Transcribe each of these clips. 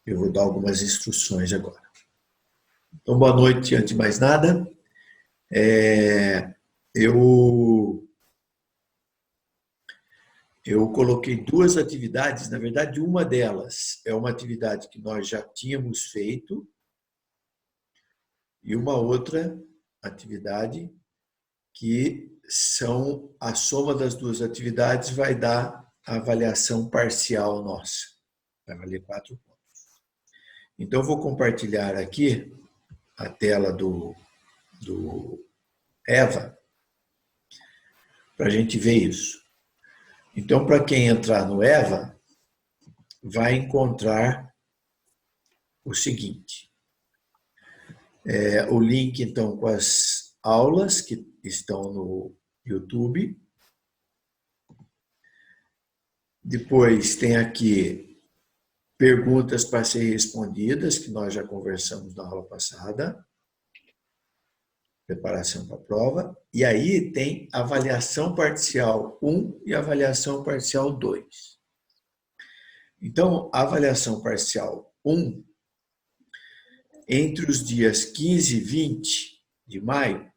Eu vou dar algumas instruções agora. Então, boa noite, antes de mais nada. Eu coloquei duas atividades, na verdade, uma delas é uma atividade que nós já tínhamos feito e uma outra atividade que são a soma das duas atividades vai dar a avaliação parcial nossa. Vai valer 4 pontos. Então, eu vou compartilhar aqui a tela do Eva para a gente ver isso. Então, para quem entrar no Eva, vai encontrar o seguinte. O link, então, com as aulas que estão no YouTube. Depois tem aqui perguntas para serem respondidas, que nós já conversamos na aula passada. Preparação para a prova. E aí tem avaliação parcial 1 e avaliação parcial 2. Então, a avaliação parcial 1, entre os dias 15 e 20 de maio,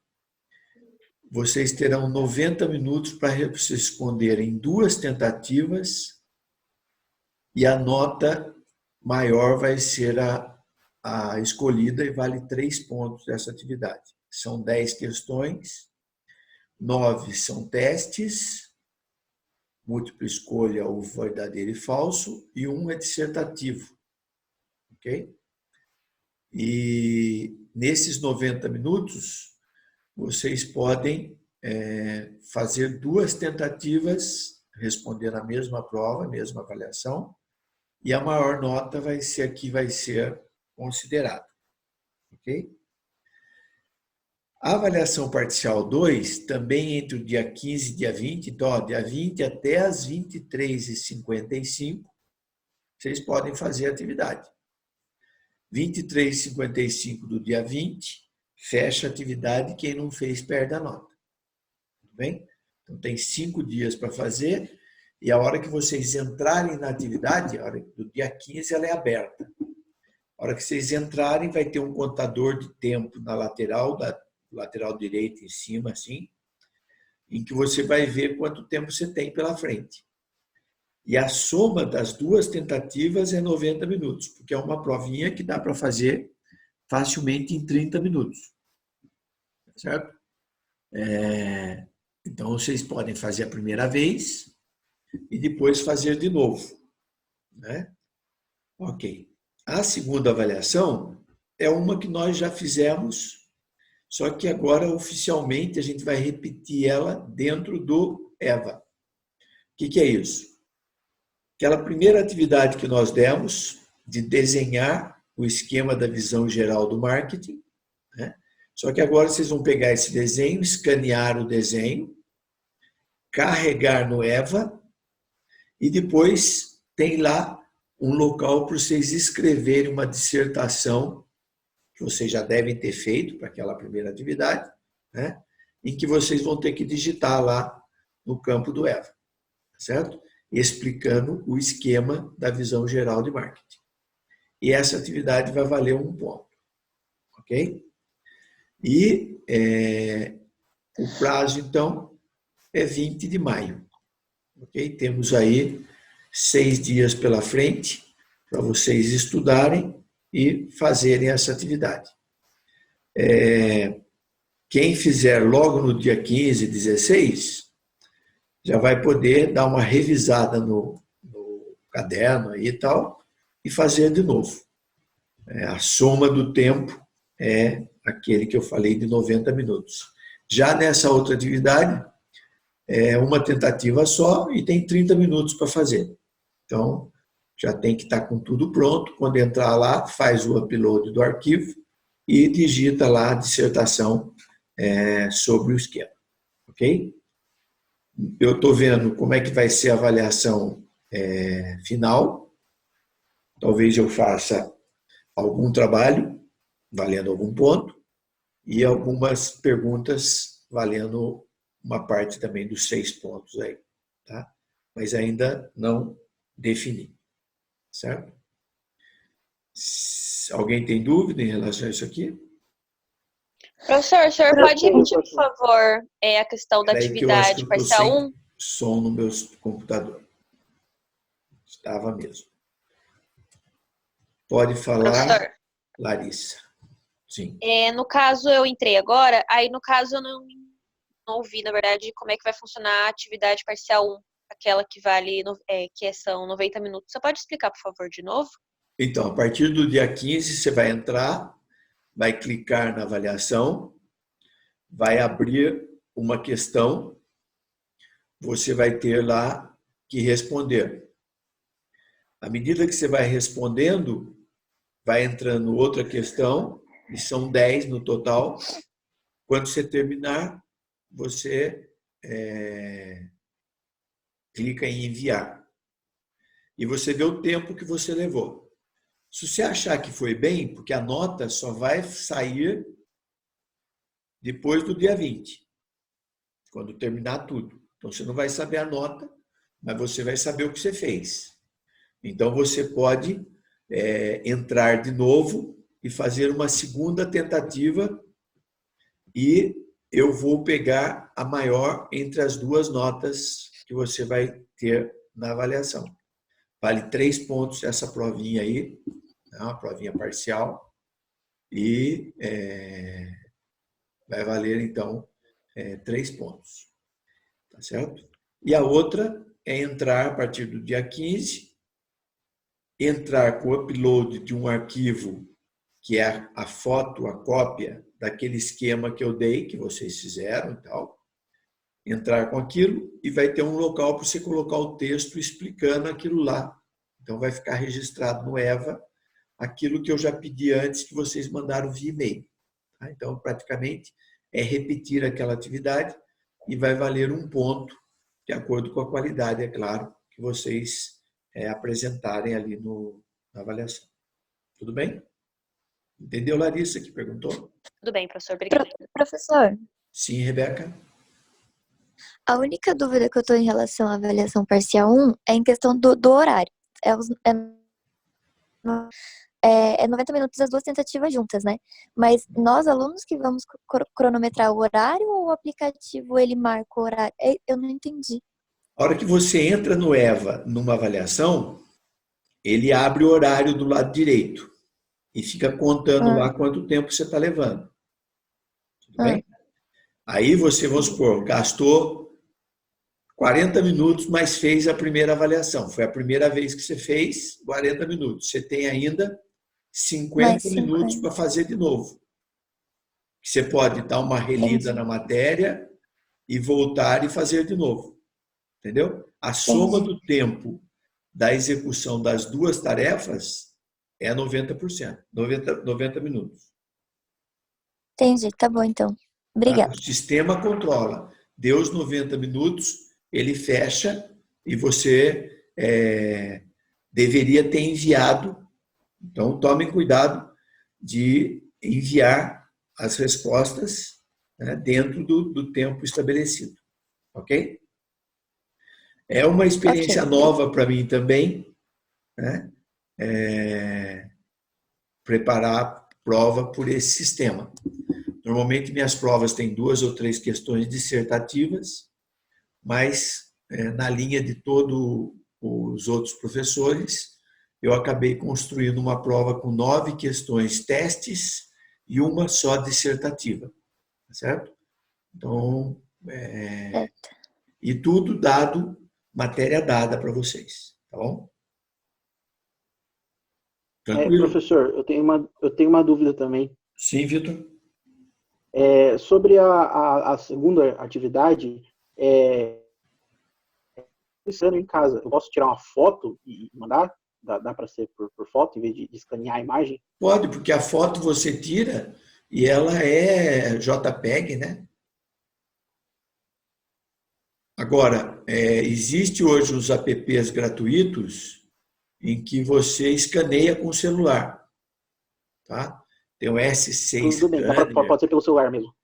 vocês terão 90 minutos para responder em 2 tentativas e a nota maior vai ser a escolhida e vale 3 pontos dessa atividade. São 10 questões, 9 são testes, múltipla escolha ou verdadeiro e falso, e 1 é dissertativo. Ok? E nesses 90 minutos, vocês podem fazer 2 tentativas, responder a mesma prova, a mesma avaliação, e a maior nota vai ser a que vai ser considerada. Ok? A avaliação parcial 2, também entre o dia 15 e dia 20, então, dia 20 até as 23h55, vocês podem fazer a atividade. 23h55 do dia 20, fecha a atividade, quem não fez perde a nota. Tudo bem? Então, tem 5 dias para fazer, e a hora que vocês entrarem na atividade, a hora do dia 15, ela é aberta. A hora que vocês entrarem, vai ter um contador de tempo na lateral direita em cima, assim, em que você vai ver quanto tempo você tem pela frente. E a soma das 2 tentativas é 90 minutos, porque é uma provinha que dá para fazer facilmente em 30 minutos. Certo? Então, vocês podem fazer a primeira vez e depois fazer de novo. Né? Ok. A segunda avaliação é uma que nós já fizemos, só que agora, oficialmente, a gente vai repetir ela dentro do EVA. O que é isso? Aquela primeira atividade que nós demos, de desenhar o esquema da visão geral do marketing, né? Só que agora vocês vão pegar esse desenho, escanear o desenho, carregar no EVA, e depois tem lá um local para vocês escreverem uma dissertação que vocês já devem ter feito para aquela primeira atividade, né? Em que vocês vão ter que digitar lá no campo do EVA, certo? Explicando o esquema da visão geral de marketing. E essa atividade vai valer 1 ponto, ok? E o prazo, então, é 20 de maio, ok? Temos aí 6 dias pela frente para vocês estudarem e fazerem essa atividade. Quem fizer logo no dia 15, 16, já vai poder dar uma revisada no caderno aí e tal, e fazer de novo. A soma do tempo é aquele que eu falei de 90 minutos. Já nessa outra atividade, é uma tentativa só e tem 30 minutos para fazer. Então, já tem que estar com tudo pronto. Quando entrar lá, faz o upload do arquivo e digita lá a dissertação sobre o esquema. Ok? Eu estou vendo como é que vai ser a avaliação final. Talvez eu faça algum trabalho valendo algum ponto e algumas perguntas valendo uma parte também dos 6 pontos aí, tá? Mas ainda não defini, certo? Alguém tem dúvida em relação a isso aqui? Professor, o senhor pode repetir, por favor, a questão da Peraí que eu acho que atividade eu estou parcial sem 1? som no meu computador. Estava mesmo. Pode falar, Professor, Larissa. Sim. no caso eu entrei agora, aí no caso eu não ouvi, na verdade, como é que vai funcionar a atividade parcial 1, aquela que vale, que são 90 minutos. Você pode explicar, por favor, de novo? Então, a partir do dia 15, você vai entrar, vai clicar na avaliação, vai abrir uma questão, você vai ter lá que responder. À medida que você vai respondendo, vai entrando outra questão, e são 10 no total. Quando você terminar, você clica em enviar. E você vê o tempo que você levou. Se você achar que foi bem, porque a nota só vai sair depois do dia 20, quando terminar tudo. Então, você não vai saber a nota, mas você vai saber o que você fez. Então, você pode entrar de novo e fazer uma segunda tentativa e eu vou pegar a maior entre as duas notas que você vai ter na avaliação. Vale 3 pontos essa provinha aí, uma provinha parcial, e vai valer, então, 3 pontos. Tá certo? E a outra é entrar a partir do dia 15, entrar com o upload de um arquivo, que é a foto, a cópia daquele esquema que eu dei, que vocês fizeram e tal, entrar com aquilo e vai ter um local para você colocar o texto explicando aquilo lá. Então, vai ficar registrado no EVA aquilo que eu já pedi antes que vocês mandaram via e-mail. Tá? Então, praticamente, é repetir aquela atividade e vai valer 1 ponto, de acordo com a qualidade, é claro, que vocês apresentarem ali na avaliação. Tudo bem? Entendeu, Larissa, que perguntou? Tudo bem, professor, obrigada. Professor, Sim, Rebeca? a única dúvida que eu estou em relação à avaliação parcial 1 é em questão do horário. É 90 minutos as duas tentativas juntas, né? Mas nós, alunos, que vamos cronometrar o horário ou o aplicativo, ele marca o horário? Eu não entendi. A hora que você entra no EVA, numa avaliação, ele abre o horário do lado direito e fica contando lá quanto tempo você está levando. Tudo bem? Aí você, vamos supor, gastou 40 minutos, mas fez a primeira avaliação. Foi a primeira vez que você fez 40 minutos. Você tem ainda 50 minutos para fazer de novo. Você pode dar uma relida na matéria e voltar e fazer de novo. Entendeu? A soma do tempo da execução das duas tarefas é 90%, 90 minutos. Entendi, tá bom então. Obrigada. O sistema controla. Deu os 90 minutos, ele fecha e você deveria ter enviado. Então, tomem cuidado de enviar as respostas, né, dentro do tempo estabelecido. Ok? É uma experiência nova para mim também, né? Preparar prova por esse sistema. Normalmente, minhas provas têm 2 ou 3 questões dissertativas, mas na linha de todos os outros professores, eu acabei construindo uma prova com 9 questões testes e uma só dissertativa, certo? Então, e tudo dado, matéria dada para vocês, tá bom? Tranquilo? Professor, eu tenho uma dúvida também. Sim, Vitor. Sobre a segunda atividade, pensando em casa, eu posso tirar uma foto e mandar? Dá para ser por foto, em vez de escanear a imagem? Pode, porque a foto você tira e ela é JPEG, né? Agora, existe hoje os apps gratuitos em que você escaneia com o celular, tá? Tem o S6 Tudo bem, Scanner. pode ser pelo celular mesmo.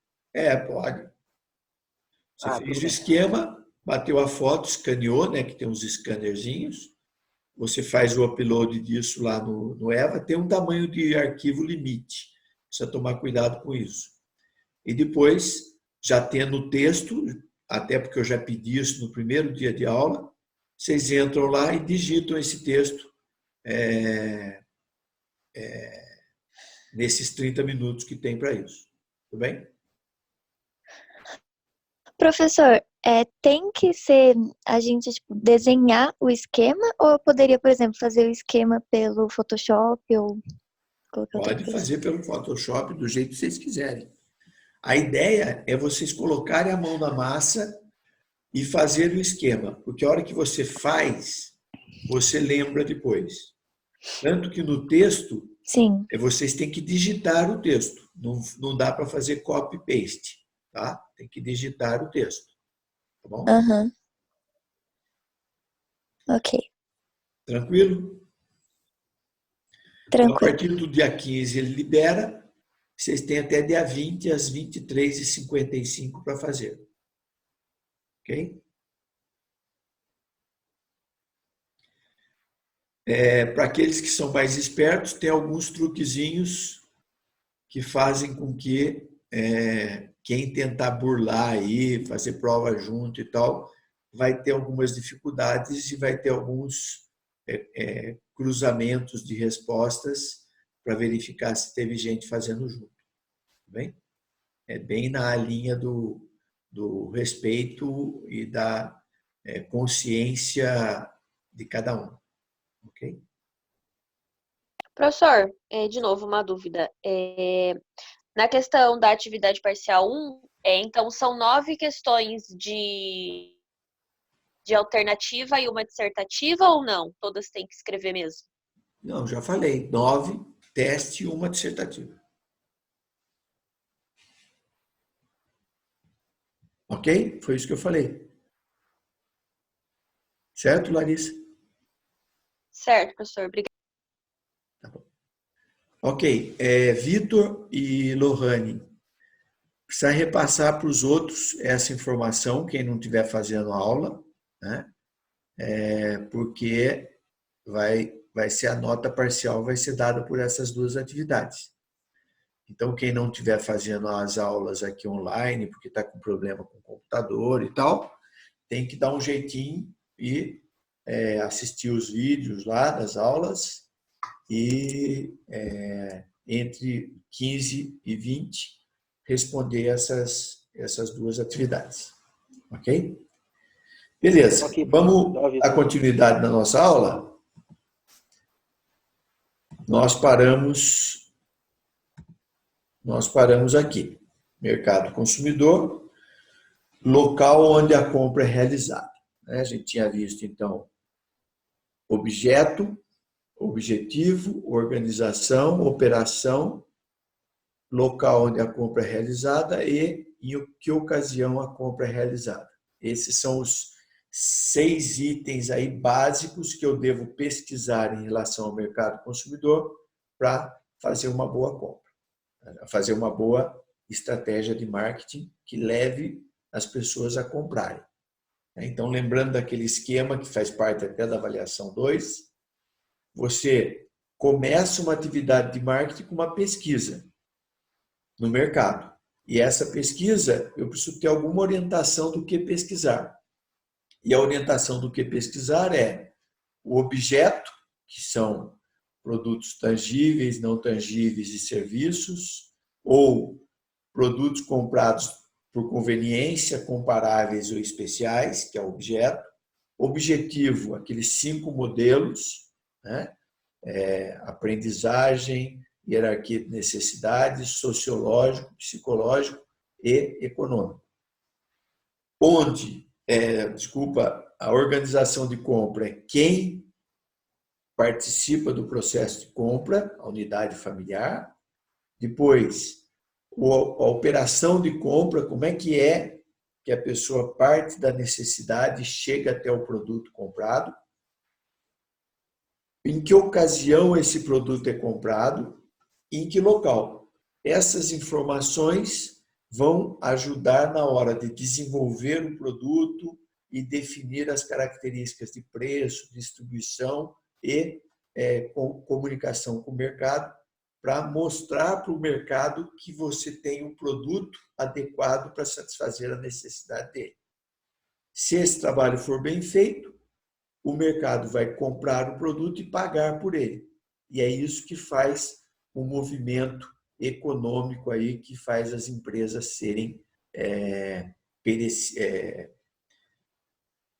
Pode. Você fez o Tudo bem. esquema, bateu a foto, escaneou, né, que tem uns scannerzinhos, você faz o upload disso lá no EVA, tem um tamanho de arquivo limite. Precisa tomar cuidado com isso. E depois, já tendo o texto, até porque eu já pedi isso no primeiro dia de aula, vocês entram lá e digitam esse texto nesses 30 minutos que tem para isso. Tudo bem? Professor, tem que ser a gente tipo, desenhar o esquema ou eu poderia, por exemplo, fazer o esquema pelo Photoshop ou qualquer outra Pode coisa? fazer pelo Photoshop do jeito que vocês quiserem. A ideia é vocês colocarem a mão na massa e fazer o esquema, porque a hora que você faz, você lembra depois. Tanto que no texto, Sim. vocês têm que digitar o texto. Não dá para fazer copy-paste, tá? Tem que digitar o texto, tá bom? Aham. Ok, Tranquilo? Então, a tranquilo. partir do dia 15 ele libera, vocês têm até dia 20 às 23h55 para fazer. Ok? Para aqueles que são mais espertos, tem alguns truquezinhos que fazem com que quem tentar burlar aí, fazer prova junto e tal, vai ter algumas dificuldades e vai ter alguns cruzamentos de respostas para verificar se teve gente fazendo junto. Tá bem? É bem na linha do respeito e da consciência de cada um. Ok? Professor, de novo, uma dúvida. Na questão da atividade parcial 1, então são 9 questões de alternativa e uma dissertativa ou não? Todas têm que escrever mesmo? Não, já falei. 9, teste e uma dissertativa. Ok? Foi isso que eu falei. Certo, Larissa? Certo, professor. Obrigada. Tá bom. Ok. Vitor e Lohane, precisa repassar para os outros essa informação, quem não estiver fazendo aula, né? Porque vai ser a nota parcial, vai ser dada por essas duas atividades. Então, quem não estiver fazendo as aulas aqui online, porque está com problema com o computador e tal, tem que dar um jeitinho e assistir os vídeos lá das aulas e entre 15 e 20 responder essas duas atividades. Ok? Beleza. Ok, Vamos professor. à continuidade da nossa aula. Nós paramos aqui. Mercado consumidor, local onde a compra é realizada. A gente tinha visto, então, objeto, objetivo, organização, operação, local onde a compra é realizada e em que ocasião a compra é realizada. Esses são os 6 itens aí básicos que eu devo pesquisar em relação ao mercado consumidor para fazer uma boa compra, fazer uma boa estratégia de marketing que leve as pessoas a comprarem. Então, lembrando daquele esquema que faz parte até da avaliação 2, você começa uma atividade de marketing com uma pesquisa no mercado. E essa pesquisa, eu preciso ter alguma orientação do que pesquisar. E a orientação do que pesquisar é o objeto, que são produtos tangíveis, não tangíveis e serviços, ou produtos comprados por conveniência, comparáveis ou especiais, que é o objeto. Objetivo, aqueles 5 modelos, né? Aprendizagem, hierarquia de necessidades, sociológico, psicológico e econômico. Onde, a organização de compra é quem participa do processo de compra, a unidade familiar. Depois, a operação de compra, como é que a pessoa parte da necessidade e chega até o produto comprado. Em que ocasião esse produto é comprado e em que local. Essas informações vão ajudar na hora de desenvolver o produto e definir as características de preço, distribuição e comunicação com o mercado para mostrar para o mercado que você tem um produto adequado para satisfazer a necessidade dele. Se esse trabalho for bem feito, o mercado vai comprar o produto e pagar por ele. E é isso que faz o movimento econômico aí, que faz as empresas serem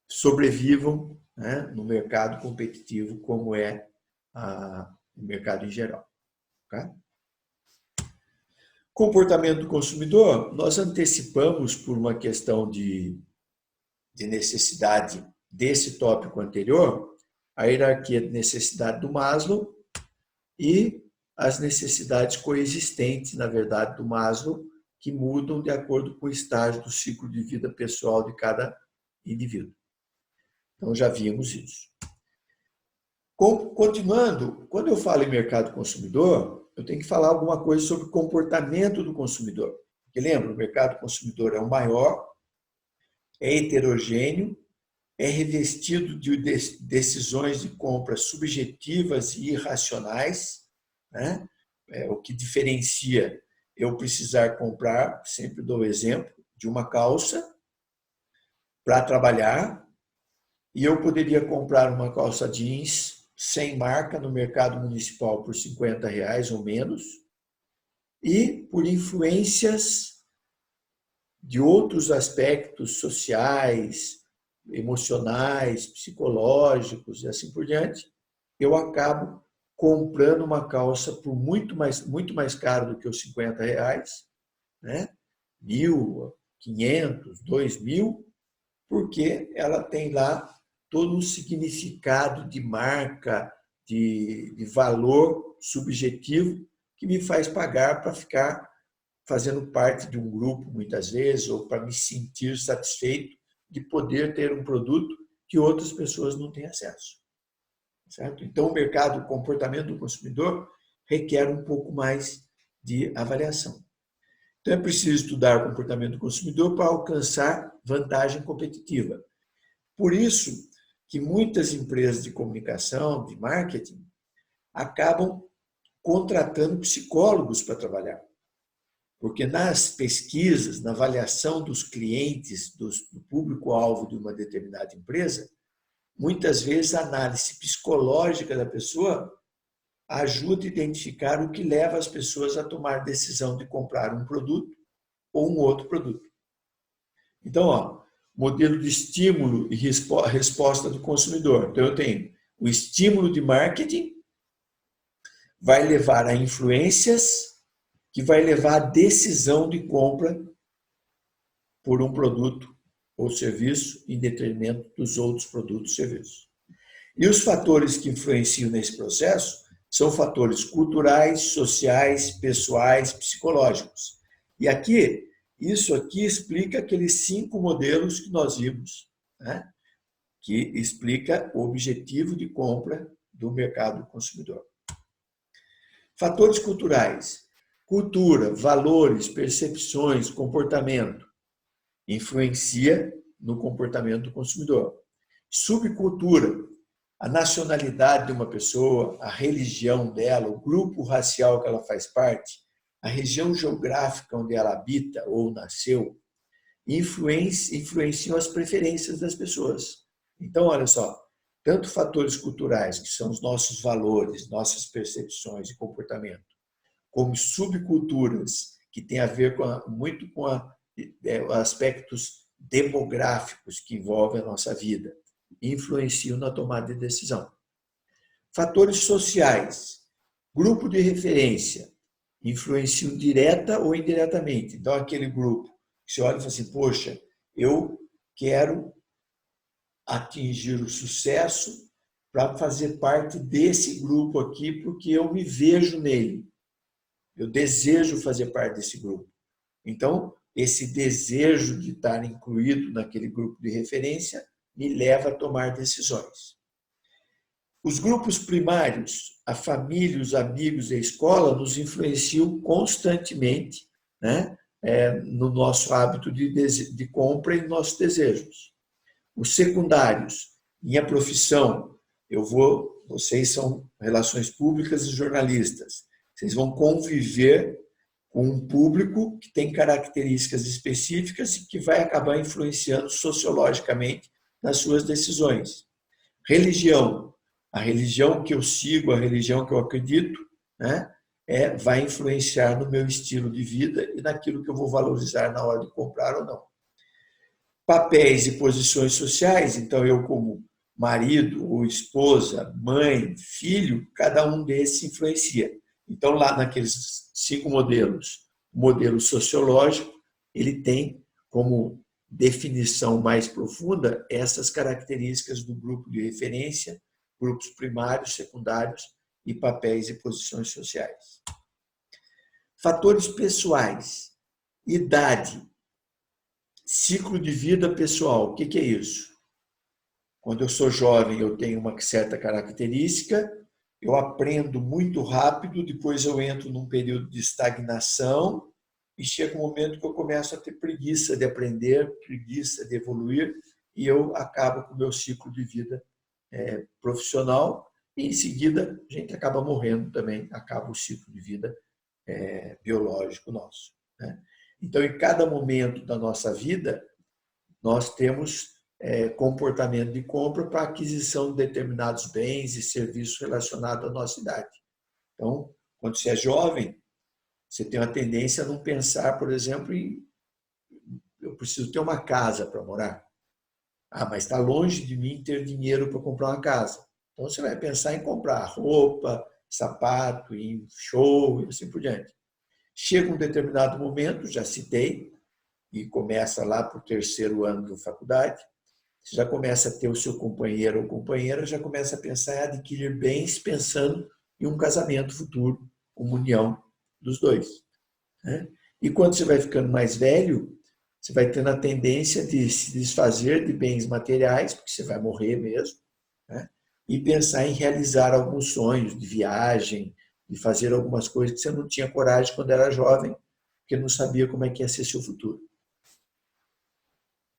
sobrevivam, né, no mercado competitivo, como é o mercado em geral. Tá? Comportamento do consumidor, nós antecipamos por uma questão de necessidade desse tópico anterior, a hierarquia de necessidade do Maslow e as necessidades coexistentes, na verdade, do Maslow, que mudam de acordo com o estágio do ciclo de vida pessoal de cada indivíduo. Então, já vimos isso. Continuando, quando eu falo em mercado consumidor, eu tenho que falar alguma coisa sobre comportamento do consumidor. Porque lembra, o mercado consumidor é o maior, é heterogêneo, é revestido de decisões de compra subjetivas e irracionais, né? O que diferencia eu precisar comprar, sempre dou o exemplo, de uma calça para trabalhar, e eu poderia comprar uma calça jeans sem marca no mercado municipal por R$50 ou menos, e por influências de outros aspectos sociais, emocionais, psicológicos e assim por diante, eu acabo comprando uma calça por muito mais caro do que os R$50, né? 1.500, 2.000, porque ela tem lá todo um significado de marca, de valor subjetivo que me faz pagar para ficar fazendo parte de um grupo, muitas vezes, ou para me sentir satisfeito de poder ter um produto que outras pessoas não têm acesso. Certo? Então, o mercado, o comportamento do consumidor requer um pouco mais de avaliação. Então, é preciso estudar o comportamento do consumidor para alcançar vantagem competitiva. Por isso que muitas empresas de comunicação, de marketing, acabam contratando psicólogos para trabalhar. Porque nas pesquisas, na avaliação dos clientes, do público-alvo de uma determinada empresa, muitas vezes a análise psicológica da pessoa ajuda a identificar o que leva as pessoas a tomar decisão de comprar um produto ou um outro produto. Então, modelo de estímulo e resposta do consumidor. Então, eu tenho o estímulo de marketing, vai levar a influências, que vai levar à decisão de compra por um produto ou serviço em detrimento dos outros produtos e serviços. E os fatores que influenciam nesse processo são fatores culturais, sociais, pessoais, psicológicos. E isso aqui explica aqueles 5 modelos que nós vimos, né? Que explica o objetivo de compra do mercado consumidor. Fatores culturais. Cultura, valores, percepções, comportamento influencia no comportamento do consumidor. Subcultura, a nacionalidade de uma pessoa, a religião dela, o grupo racial que ela faz parte, a região geográfica onde ela habita ou nasceu, influenciam as preferências das pessoas. Então, olha só, tanto fatores culturais, que são os nossos valores, nossas percepções e comportamento, como subculturas, que têm a ver muito com aspectos demográficos que envolvem a nossa vida, influenciam na tomada de decisão. Fatores sociais, grupo de referência, influenciam direta ou indiretamente. Então, aquele grupo que você olha e fala assim, poxa, eu quero atingir o sucesso para fazer parte desse grupo aqui, porque eu me vejo nele. Eu desejo fazer parte desse grupo. Então, esse desejo de estar incluído naquele grupo de referência me leva a tomar decisões. Os grupos primários, a família, os amigos e a escola nos influenciam constantemente, né, no nosso hábito de compra e nos nossos desejos. Os secundários, minha profissão, vocês são relações públicas e jornalistas, vocês vão conviver com um público que tem características específicas e que vai acabar influenciando sociologicamente nas suas decisões. Religião. A religião que eu sigo, a religião que eu acredito, né, vai influenciar no meu estilo de vida e naquilo que eu vou valorizar na hora de comprar ou não. Papéis e posições sociais, então eu como marido ou esposa, mãe, filho, cada um desses influencia. Então lá naqueles 5 modelos, o modelo sociológico, ele tem como definição mais profunda essas características do grupo de referência, grupos primários, secundários e papéis e posições sociais. Fatores pessoais, idade, ciclo de vida pessoal. O que é isso? Quando eu sou jovem, eu tenho uma certa característica, eu aprendo muito rápido, depois eu entro num período de estagnação e chega um momento que eu começo a ter preguiça de aprender, preguiça de evoluir e eu acabo com o meu ciclo de vida profissional e em seguida a gente acaba morrendo também, acaba o ciclo de vida biológico nosso, né? Então, em cada momento da nossa vida, nós temos comportamento de compra para aquisição de determinados bens e serviços relacionados à nossa idade. Então, quando você é jovem, você tem uma tendência a não pensar, por exemplo, em eu preciso ter uma casa para morar. Mas está longe de mim ter dinheiro para comprar uma casa. Então, você vai pensar em comprar roupa, sapato, em show e assim por diante. Chega um determinado momento, já citei, e começa lá para o 3º ano da faculdade, você já começa a ter o seu companheiro ou companheira, já começa a pensar em adquirir bens pensando em um casamento futuro, uma união dos dois, né? E quando você vai ficando mais velho, você vai tendo a tendência de se desfazer de bens materiais, porque você vai morrer mesmo, né? E pensar em realizar alguns sonhos de viagem, de fazer algumas coisas que você não tinha coragem quando era jovem, porque não sabia como é que ia ser seu futuro.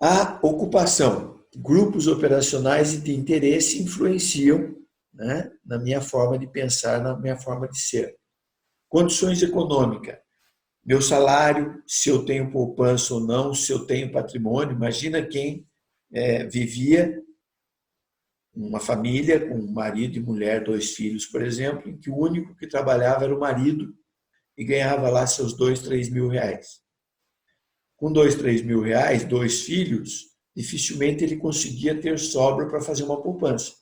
A ocupação. Grupos operacionais e de interesse influenciam, né, na minha forma de pensar, na minha forma de ser. Condições econômicas. Meu salário, se eu tenho poupança ou não, se eu tenho patrimônio. Imagina quem vivia uma família com marido e mulher, 2 filhos, por exemplo, em que o único que trabalhava era o marido e ganhava lá seus 2, 3 mil reais. Com 2, 3 mil reais, 2 filhos, dificilmente ele conseguia ter sobra para fazer uma poupança.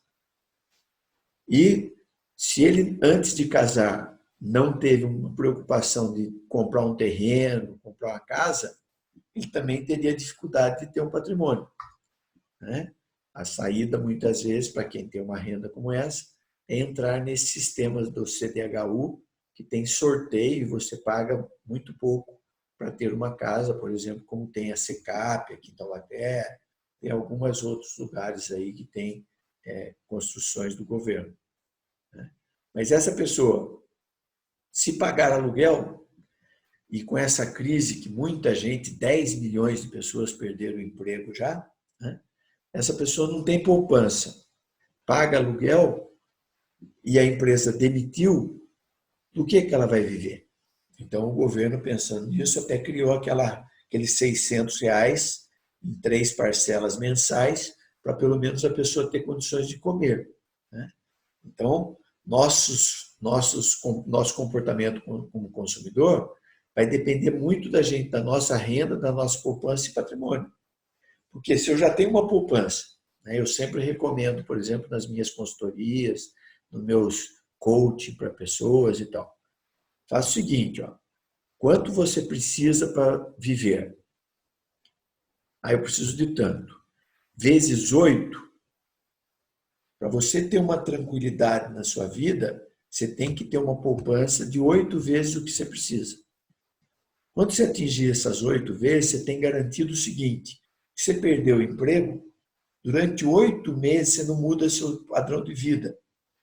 E se ele, antes de casar, não teve uma preocupação de comprar um terreno, comprar uma casa, ele também teria dificuldade de ter um patrimônio, né? A saída, muitas vezes, para quem tem uma renda como essa, é entrar nesses sistemas do CDHU, que tem sorteio e você paga muito pouco para ter uma casa, por exemplo, como tem a SECAP aqui em Taubaté, tem alguns outros lugares aí que tem construções do governo, né? Mas essa pessoa, se pagar aluguel, e com essa crise que muita gente, 10 milhões de pessoas perderam o emprego já, né? Essa pessoa não tem poupança, paga aluguel e a empresa demitiu, do que ela vai viver? Então, o governo, pensando nisso, até criou aqueles R$600 em 3 parcelas mensais, para pelo menos a pessoa ter condições de comer, né? Então, nosso comportamento como consumidor vai depender muito da gente, da nossa renda, da nossa poupança e patrimônio. Porque se eu já tenho uma poupança, né, eu sempre recomendo, por exemplo, nas minhas consultorias, nos meus coaching para pessoas e tal. Faça o seguinte, quanto você precisa para viver? Eu preciso de tanto. Vezes 8, para você ter uma tranquilidade na sua vida, você tem que ter uma poupança de 8 vezes o que você precisa. Quando você atingir essas 8 vezes, você tem garantido o seguinte: se você perdeu o emprego, durante 8 meses você não muda seu padrão de vida.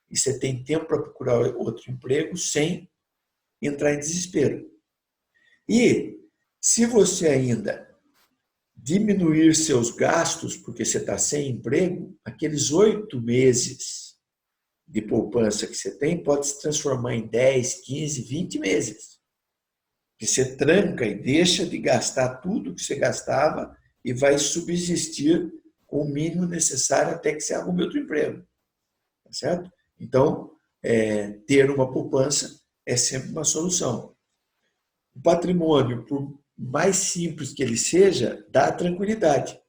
E você tem tempo para procurar outro emprego sem entrar em desespero. E se você ainda diminuir seus gastos, porque você está sem emprego, aqueles 8 meses de poupança que você tem pode se transformar em 10, 15, 20 meses. Que você tranca e deixa de gastar tudo que você gastava e vai subsistir com o mínimo necessário até que você arrume outro emprego. Tá certo? Então, ter uma poupança é sempre uma solução. O patrimônio, por mais simples que ele seja, dá tranquilidade.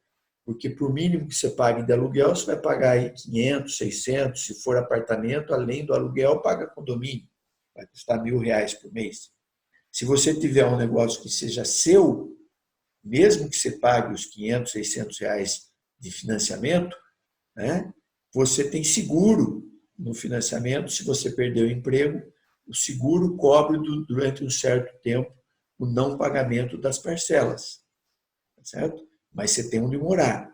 Porque por mínimo que você pague de aluguel, você vai pagar aí 500, 600, se for apartamento, além do aluguel, paga condomínio. Vai custar R$1.000 por mês. Se você tiver um negócio que seja seu, mesmo que você pague os 500, 600 reais de financiamento, né, você tem seguro no financiamento. Se você perder o emprego, o seguro cobre durante um certo tempo o não pagamento das parcelas. Tá certo? Mas você tem onde morar.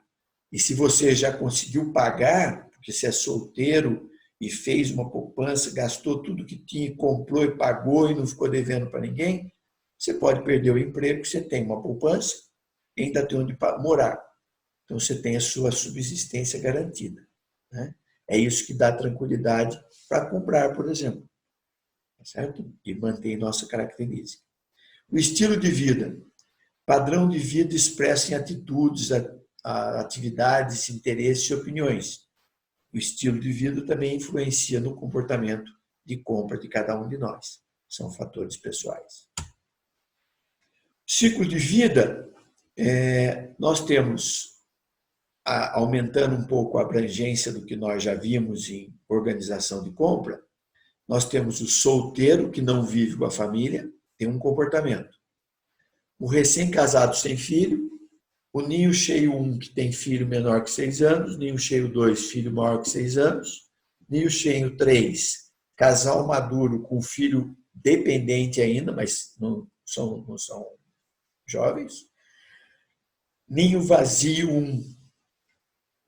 E se você já conseguiu pagar, porque você é solteiro e fez uma poupança, gastou tudo que tinha, comprou e pagou e não ficou devendo para ninguém, você pode perder o emprego, você tem uma poupança e ainda tem onde morar. Então você tem a sua subsistência garantida. Né? É isso que dá tranquilidade para comprar, por exemplo. Tá certo? E mantém nossa característica. O estilo de vida. Padrão de vida expresso em atitudes, atividades, interesses e opiniões. O estilo de vida também influencia no comportamento de compra de cada um de nós. São fatores pessoais. Ciclo de vida, nós temos, aumentando um pouco a abrangência do que nós já vimos em organização de compra, nós temos o solteiro que não vive com a família, tem um comportamento. O recém-casado sem filho, o ninho cheio 1 que tem filho menor que 6 anos, ninho cheio 2, filho maior que 6 anos, ninho cheio 3, casal maduro com filho dependente ainda, mas não são jovens, ninho vazio 1,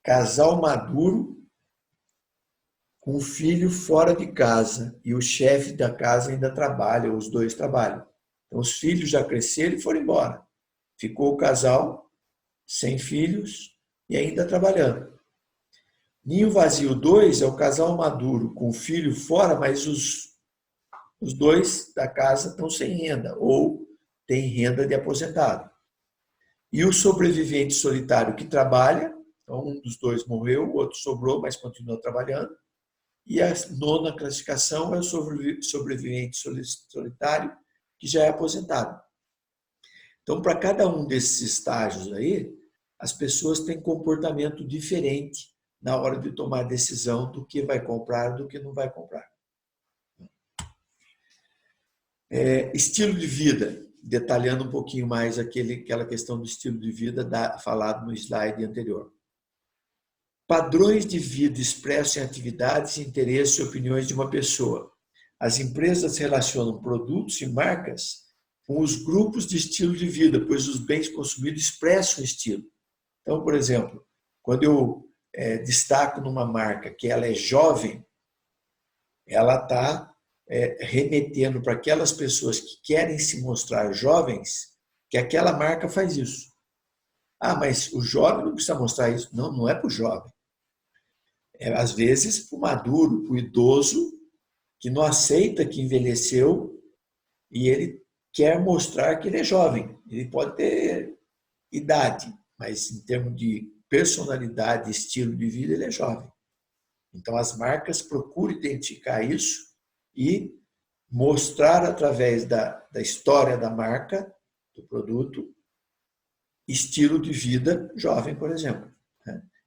casal maduro com filho fora de casa e o chefe da casa ainda trabalha, os dois trabalham. Então, os filhos já cresceram e foram embora. Ficou o casal sem filhos e ainda trabalhando. Ninho vazio 2 é o casal maduro com o filho fora, mas os dois da casa estão sem renda ou têm renda de aposentado. E o sobrevivente solitário que trabalha, então um dos dois morreu, o outro sobrou, mas continua trabalhando. E a 9ª classificação é o sobrevivente solitário, que já é aposentado. Então, para cada um desses estágios aí, as pessoas têm comportamento diferente na hora de tomar a decisão do que vai comprar e do que não vai comprar. Estilo de vida, detalhando um pouquinho mais aquela questão do estilo de vida falado no slide anterior. Padrões de vida expressos em atividades, interesses e opiniões de uma pessoa. As empresas relacionam produtos e marcas com os grupos de estilo de vida, pois os bens consumidos expressam o estilo. Então, por exemplo, quando eu destaco numa marca que ela é jovem, ela está remetendo para aquelas pessoas que querem se mostrar jovens que aquela marca faz isso. Ah, mas o jovem não precisa mostrar isso. Não, não é para o jovem. Às vezes, para o maduro, para o idoso, que não aceita que envelheceu e ele quer mostrar que ele é jovem. Ele pode ter idade, mas em termos de personalidade, estilo de vida, ele é jovem. Então, as marcas procuram identificar isso e mostrar através da história da marca, do produto, estilo de vida jovem, por exemplo.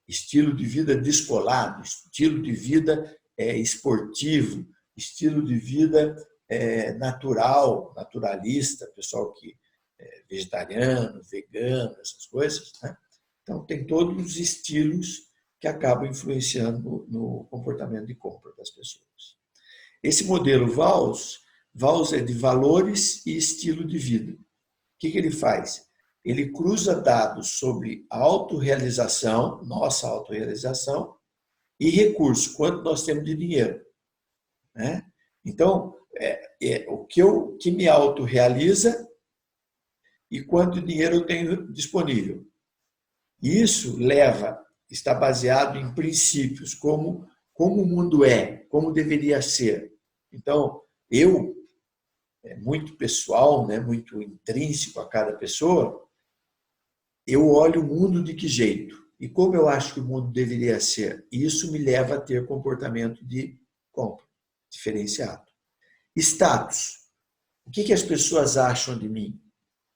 Estilo de vida descolado, estilo de vida esportivo, estilo de vida natural, naturalista, pessoal que é vegetariano, vegano, essas coisas. Né? Então, tem todos os estilos que acabam influenciando no comportamento de compra das pessoas. Esse modelo VALS é de valores e estilo de vida. O que ele faz? Ele cruza dados sobre autorrealização, nossa autorrealização, e recursos, quanto nós temos de dinheiro. Né? Então, o que me autorrealiza e quanto dinheiro eu tenho disponível. Isso está baseado em princípios como como o mundo é, como deveria ser. Então, é muito pessoal, né, muito intrínseco a cada pessoa, eu olho o mundo de que jeito e como eu acho que o mundo deveria ser. Isso me leva a ter comportamento de compra diferenciado. Status. O que as pessoas acham de mim?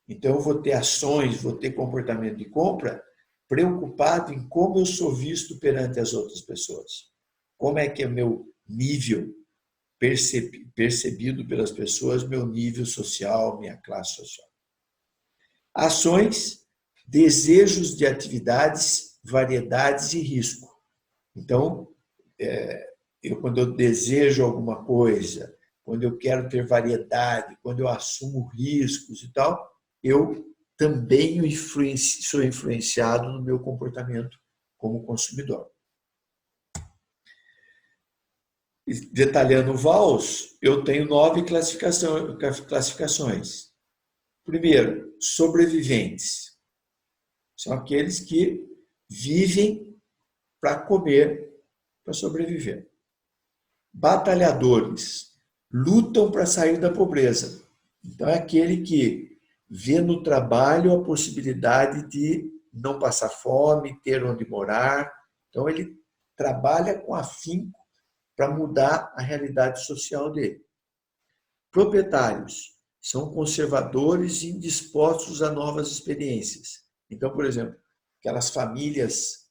Então, eu vou ter ações, vou ter comportamento de compra preocupado em como eu sou visto perante as outras pessoas. Como é que é meu nível percebido pelas pessoas, meu nível social, minha classe social. Ações, desejos de atividades, variedades e risco. Então, quando eu desejo alguma coisa, quando eu quero ter variedade, quando eu assumo riscos e tal, eu também sou influenciado no meu comportamento como consumidor. Detalhando o VALS, eu tenho 9 classificações. Primeiro, sobreviventes. São aqueles que vivem para comer, para sobreviver. Batalhadores. Lutam para sair da pobreza. Então, é aquele que vê no trabalho a possibilidade de não passar fome, ter onde morar. Então, ele trabalha com afinco para mudar a realidade social dele. Proprietários são conservadores e indispostos a novas experiências. Então, por exemplo, aquelas famílias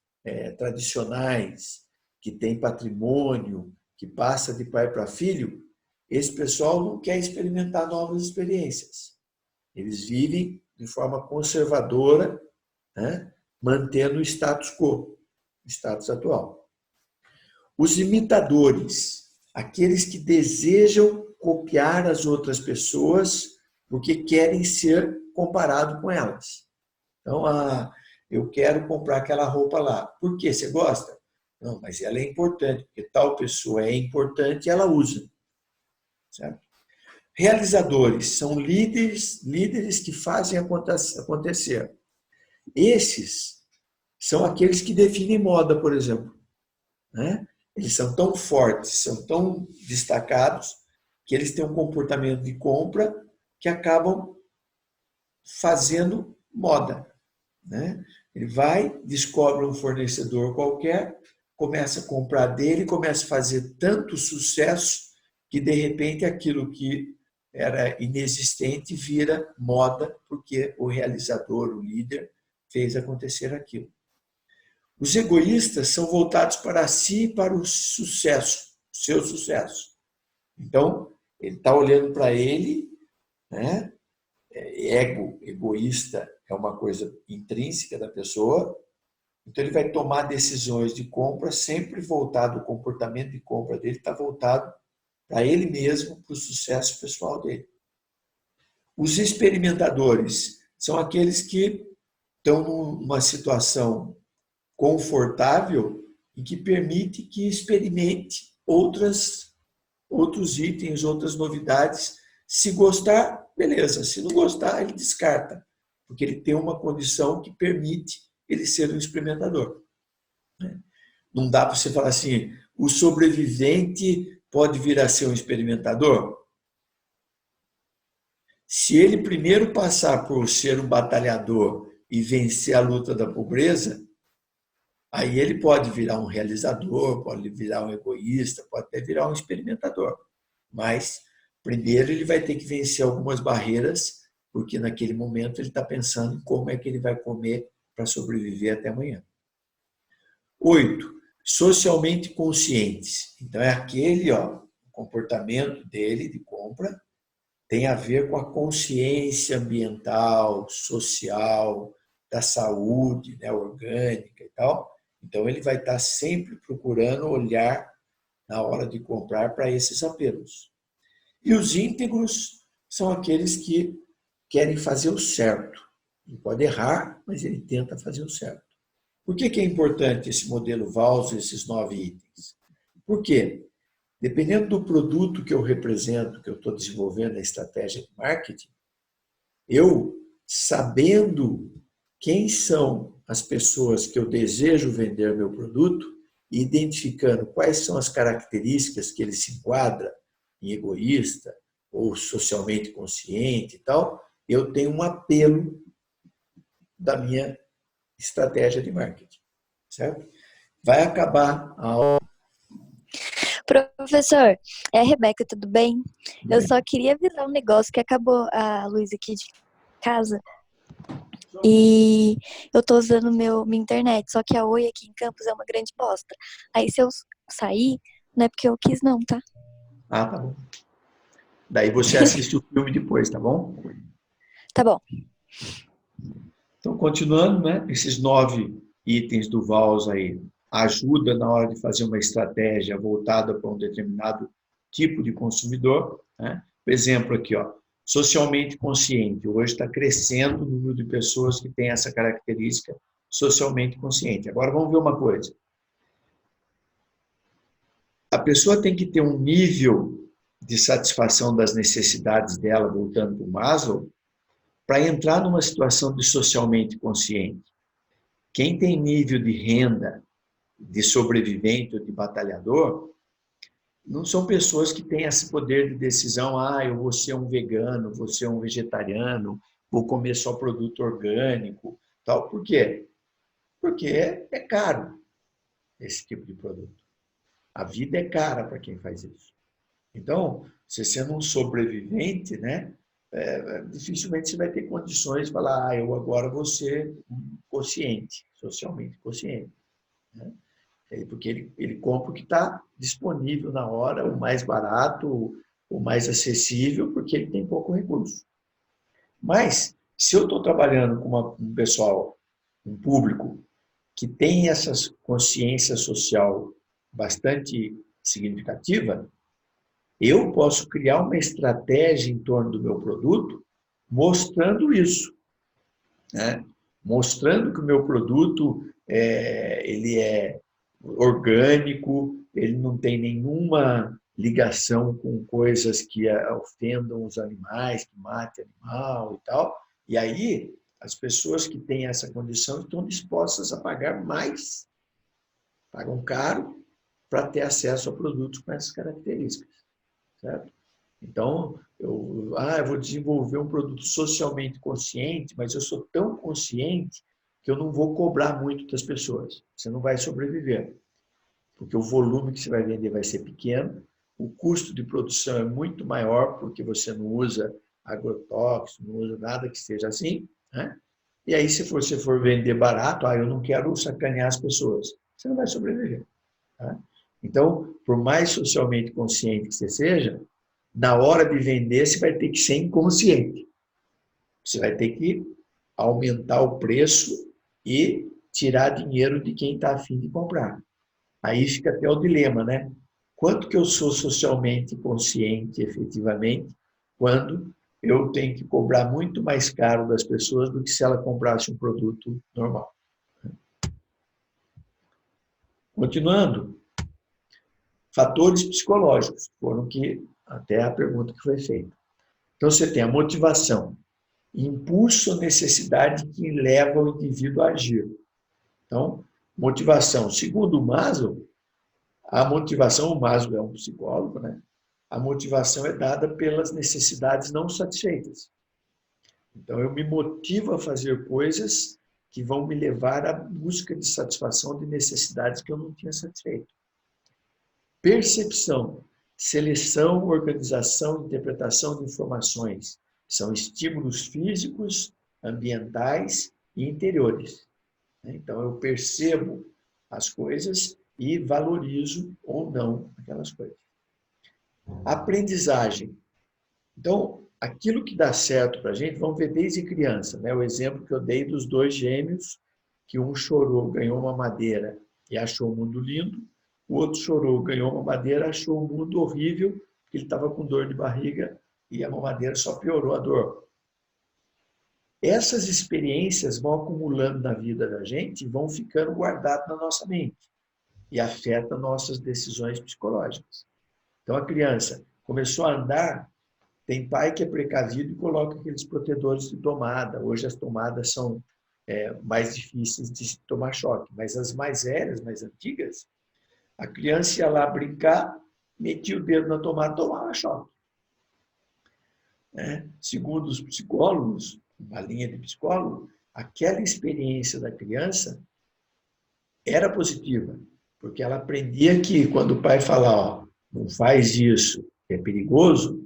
tradicionais que têm patrimônio, que passa de pai para filho, esse pessoal não quer experimentar novas experiências. Eles vivem de forma conservadora, né, mantendo o status quo, o status atual. Os imitadores, aqueles que desejam copiar as outras pessoas porque querem ser comparado com elas. Então, eu quero comprar aquela roupa lá. Por quê? Você gosta? Não, mas ela é importante, porque tal pessoa é importante e ela usa. Certo? Realizadores são líderes que fazem acontecer. Esses são aqueles que definem moda, por exemplo. Né? Eles são tão fortes, são tão destacados, que eles têm um comportamento de compra que acabam fazendo moda. Né? Ele vai, descobre um fornecedor qualquer, começa a comprar dele, começa a fazer tanto sucesso que, de repente, aquilo que era inexistente vira moda, porque o realizador, o líder, fez acontecer aquilo. Os egoístas são voltados para si e para o sucesso, o seu sucesso. Então, ele está olhando para ele, né? Egoísta é uma coisa intrínseca da pessoa, então ele vai tomar decisões de compra sempre voltado, o comportamento de compra dele está voltado para ele mesmo, para o sucesso pessoal dele. Os experimentadores são aqueles que estão numa situação confortável e que permite que experimente outros itens, outras novidades. Se gostar, beleza. Se não gostar, ele descarta, porque ele tem uma condição que permite ele ser um experimentador. Não dá para você falar assim, o sobrevivente pode vir a ser um experimentador? Se ele primeiro passar por ser um batalhador e vencer a luta da pobreza, aí ele pode virar um realizador, pode virar um egoísta, pode até virar um experimentador. Mas, primeiro, ele vai ter que vencer algumas barreiras, porque naquele momento ele está pensando em como é que ele vai comer para sobreviver até amanhã. 8. Socialmente conscientes. Então, é aquele o comportamento dele de compra tem a ver com a consciência ambiental, social, da saúde, né, orgânica e tal. Então, ele vai estar sempre procurando olhar na hora de comprar para esses apelos. E os íntegros são aqueles que querem fazer o certo. Ele pode errar, mas ele tenta fazer o certo. Por que é importante esse modelo VALS, esses 9 itens? Por quê? Dependendo do produto que eu represento, que eu estou desenvolvendo a estratégia de marketing, eu, sabendo quem são as pessoas que eu desejo vender meu produto, identificando quais são as características que ele se enquadra em egoísta ou socialmente consciente e tal, eu tenho um apelo da minha estratégia de marketing, certo? Vai acabar a aula. Professor, é a Rebeca, tudo bem? Eu só queria avisar um negócio que acabou a luz aqui de casa e eu tô usando minha internet, só que a Oi aqui em Campos é uma grande bosta. Aí se eu sair, não é porque eu quis não, tá? Ah, tá bom. Daí você assiste o filme depois, tá bom? Tá bom. Então, continuando, né? Esses 9 itens do VAUS aí ajuda na hora de fazer uma estratégia voltada para um determinado tipo de consumidor, né? Por exemplo aqui, ó, socialmente consciente. Hoje está crescendo o número de pessoas que têm essa característica socialmente consciente. Agora vamos ver uma coisa. A pessoa tem que ter um nível de satisfação das necessidades dela, voltando para o Maslow, para entrar numa situação de socialmente consciente. Quem tem nível de renda, de sobrevivente ou de batalhador, não são pessoas que têm esse poder de decisão, eu vou ser um vegano, vou ser um vegetariano, vou comer só produto orgânico, tal. Por quê? Porque é caro esse tipo de produto. A vida é cara para quem faz isso. Então, você sendo um sobrevivente, né, dificilmente você vai ter condições de falar, eu agora vou ser consciente, socialmente consciente. Né? Porque ele compra o que está disponível na hora, o mais barato, o mais acessível, porque ele tem pouco recurso. Mas, se eu estou trabalhando com um pessoal, um público, que tem essa consciência social bastante significativa, eu posso criar uma estratégia em torno do meu produto mostrando isso, né? Mostrando que o meu produto ele é orgânico, ele não tem nenhuma ligação com coisas que ofendam os animais, que matem animal e tal. E aí, as pessoas que têm essa condição estão dispostas a pagar mais, pagam caro, para ter acesso a produtos com essas características. Certo? Então, eu vou desenvolver um produto socialmente consciente, mas eu sou tão consciente que eu não vou cobrar muito das pessoas. Você não vai sobreviver, porque o volume que você vai vender vai ser pequeno, o custo de produção é muito maior, porque você não usa agrotóxico, não usa nada que seja assim, né? E aí, se você for vender barato, eu não quero sacanear as pessoas, você não vai sobreviver. Tá? Então, por mais socialmente consciente que você seja, na hora de vender, você vai ter que ser inconsciente. Você vai ter que aumentar o preço e tirar dinheiro de quem está a fim de comprar. Aí fica até o dilema, né? Quanto que eu sou socialmente consciente, efetivamente, quando eu tenho que cobrar muito mais caro das pessoas do que se ela comprasse um produto normal. Continuando, fatores psicológicos foram até a pergunta que foi feita. Então, você tem a motivação, impulso ou necessidade que leva o indivíduo a agir. Então, motivação. Segundo o Maslow, o Maslow é um psicólogo, né? A motivação é dada pelas necessidades não satisfeitas. Então, eu me motivo a fazer coisas que vão me levar à busca de satisfação de necessidades que eu não tinha satisfeito. Percepção, seleção, organização, interpretação de informações. São estímulos físicos, ambientais e interiores. Então, eu percebo as coisas e valorizo ou não aquelas coisas. Aprendizagem. Então, aquilo que dá certo para a gente, vamos ver desde criança, né? O exemplo que eu dei dos 2 gêmeos, que um chorou, ganhou uma madeira e achou o mundo lindo, o outro chorou, ganhou uma madeira, achou o mundo horrível, porque ele estava com dor de barriga e a mamadeira só piorou a dor. Essas experiências vão acumulando na vida da gente e vão ficando guardadas na nossa mente e afetam nossas decisões psicológicas. Então, a criança começou a andar, tem pai que é precavido e coloca aqueles protetores de tomada. Hoje as tomadas são mais difíceis de tomar choque, mas as mais velhas, mais antigas, A criança ia lá brincar, metia o dedo na tomada, tomava choque. Segundo os psicólogos, uma linha de psicólogo, aquela experiência da criança era positiva, porque ela aprendia que quando o pai fala, ó, não faz isso, é perigoso,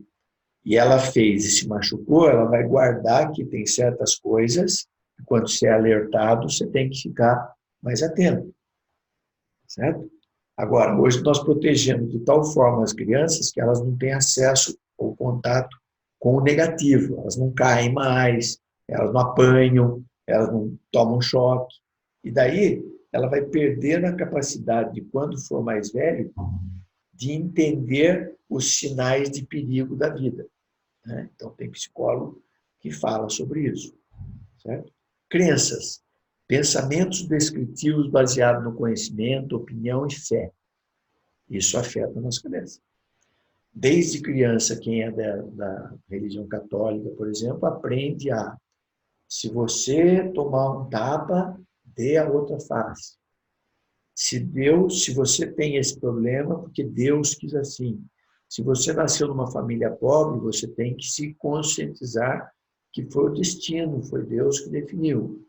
e ela fez e se machucou, ela vai guardar que tem certas coisas, que quando você é alertado, você tem que ficar mais atento, certo? Agora, hoje nós protegemos de tal forma as crianças que elas não têm acesso ao contato com o negativo, elas não caem mais, elas não apanham, elas não tomam choque, e daí ela vai perder a capacidade de, quando for mais velho, de entender os sinais de perigo da vida. Então, tem psicólogo que fala sobre isso. Certo? Crenças, pensamentos descritivos baseados no conhecimento, opinião e fé. Isso afeta a nossa cabeça. Desde criança, quem é da religião católica, por exemplo, aprende a, se você tomar um tapa, dê a outra face. Se você tem esse problema, porque Deus quis assim. Se você nasceu numa família pobre, você tem que se conscientizar que foi o destino, foi Deus que definiu.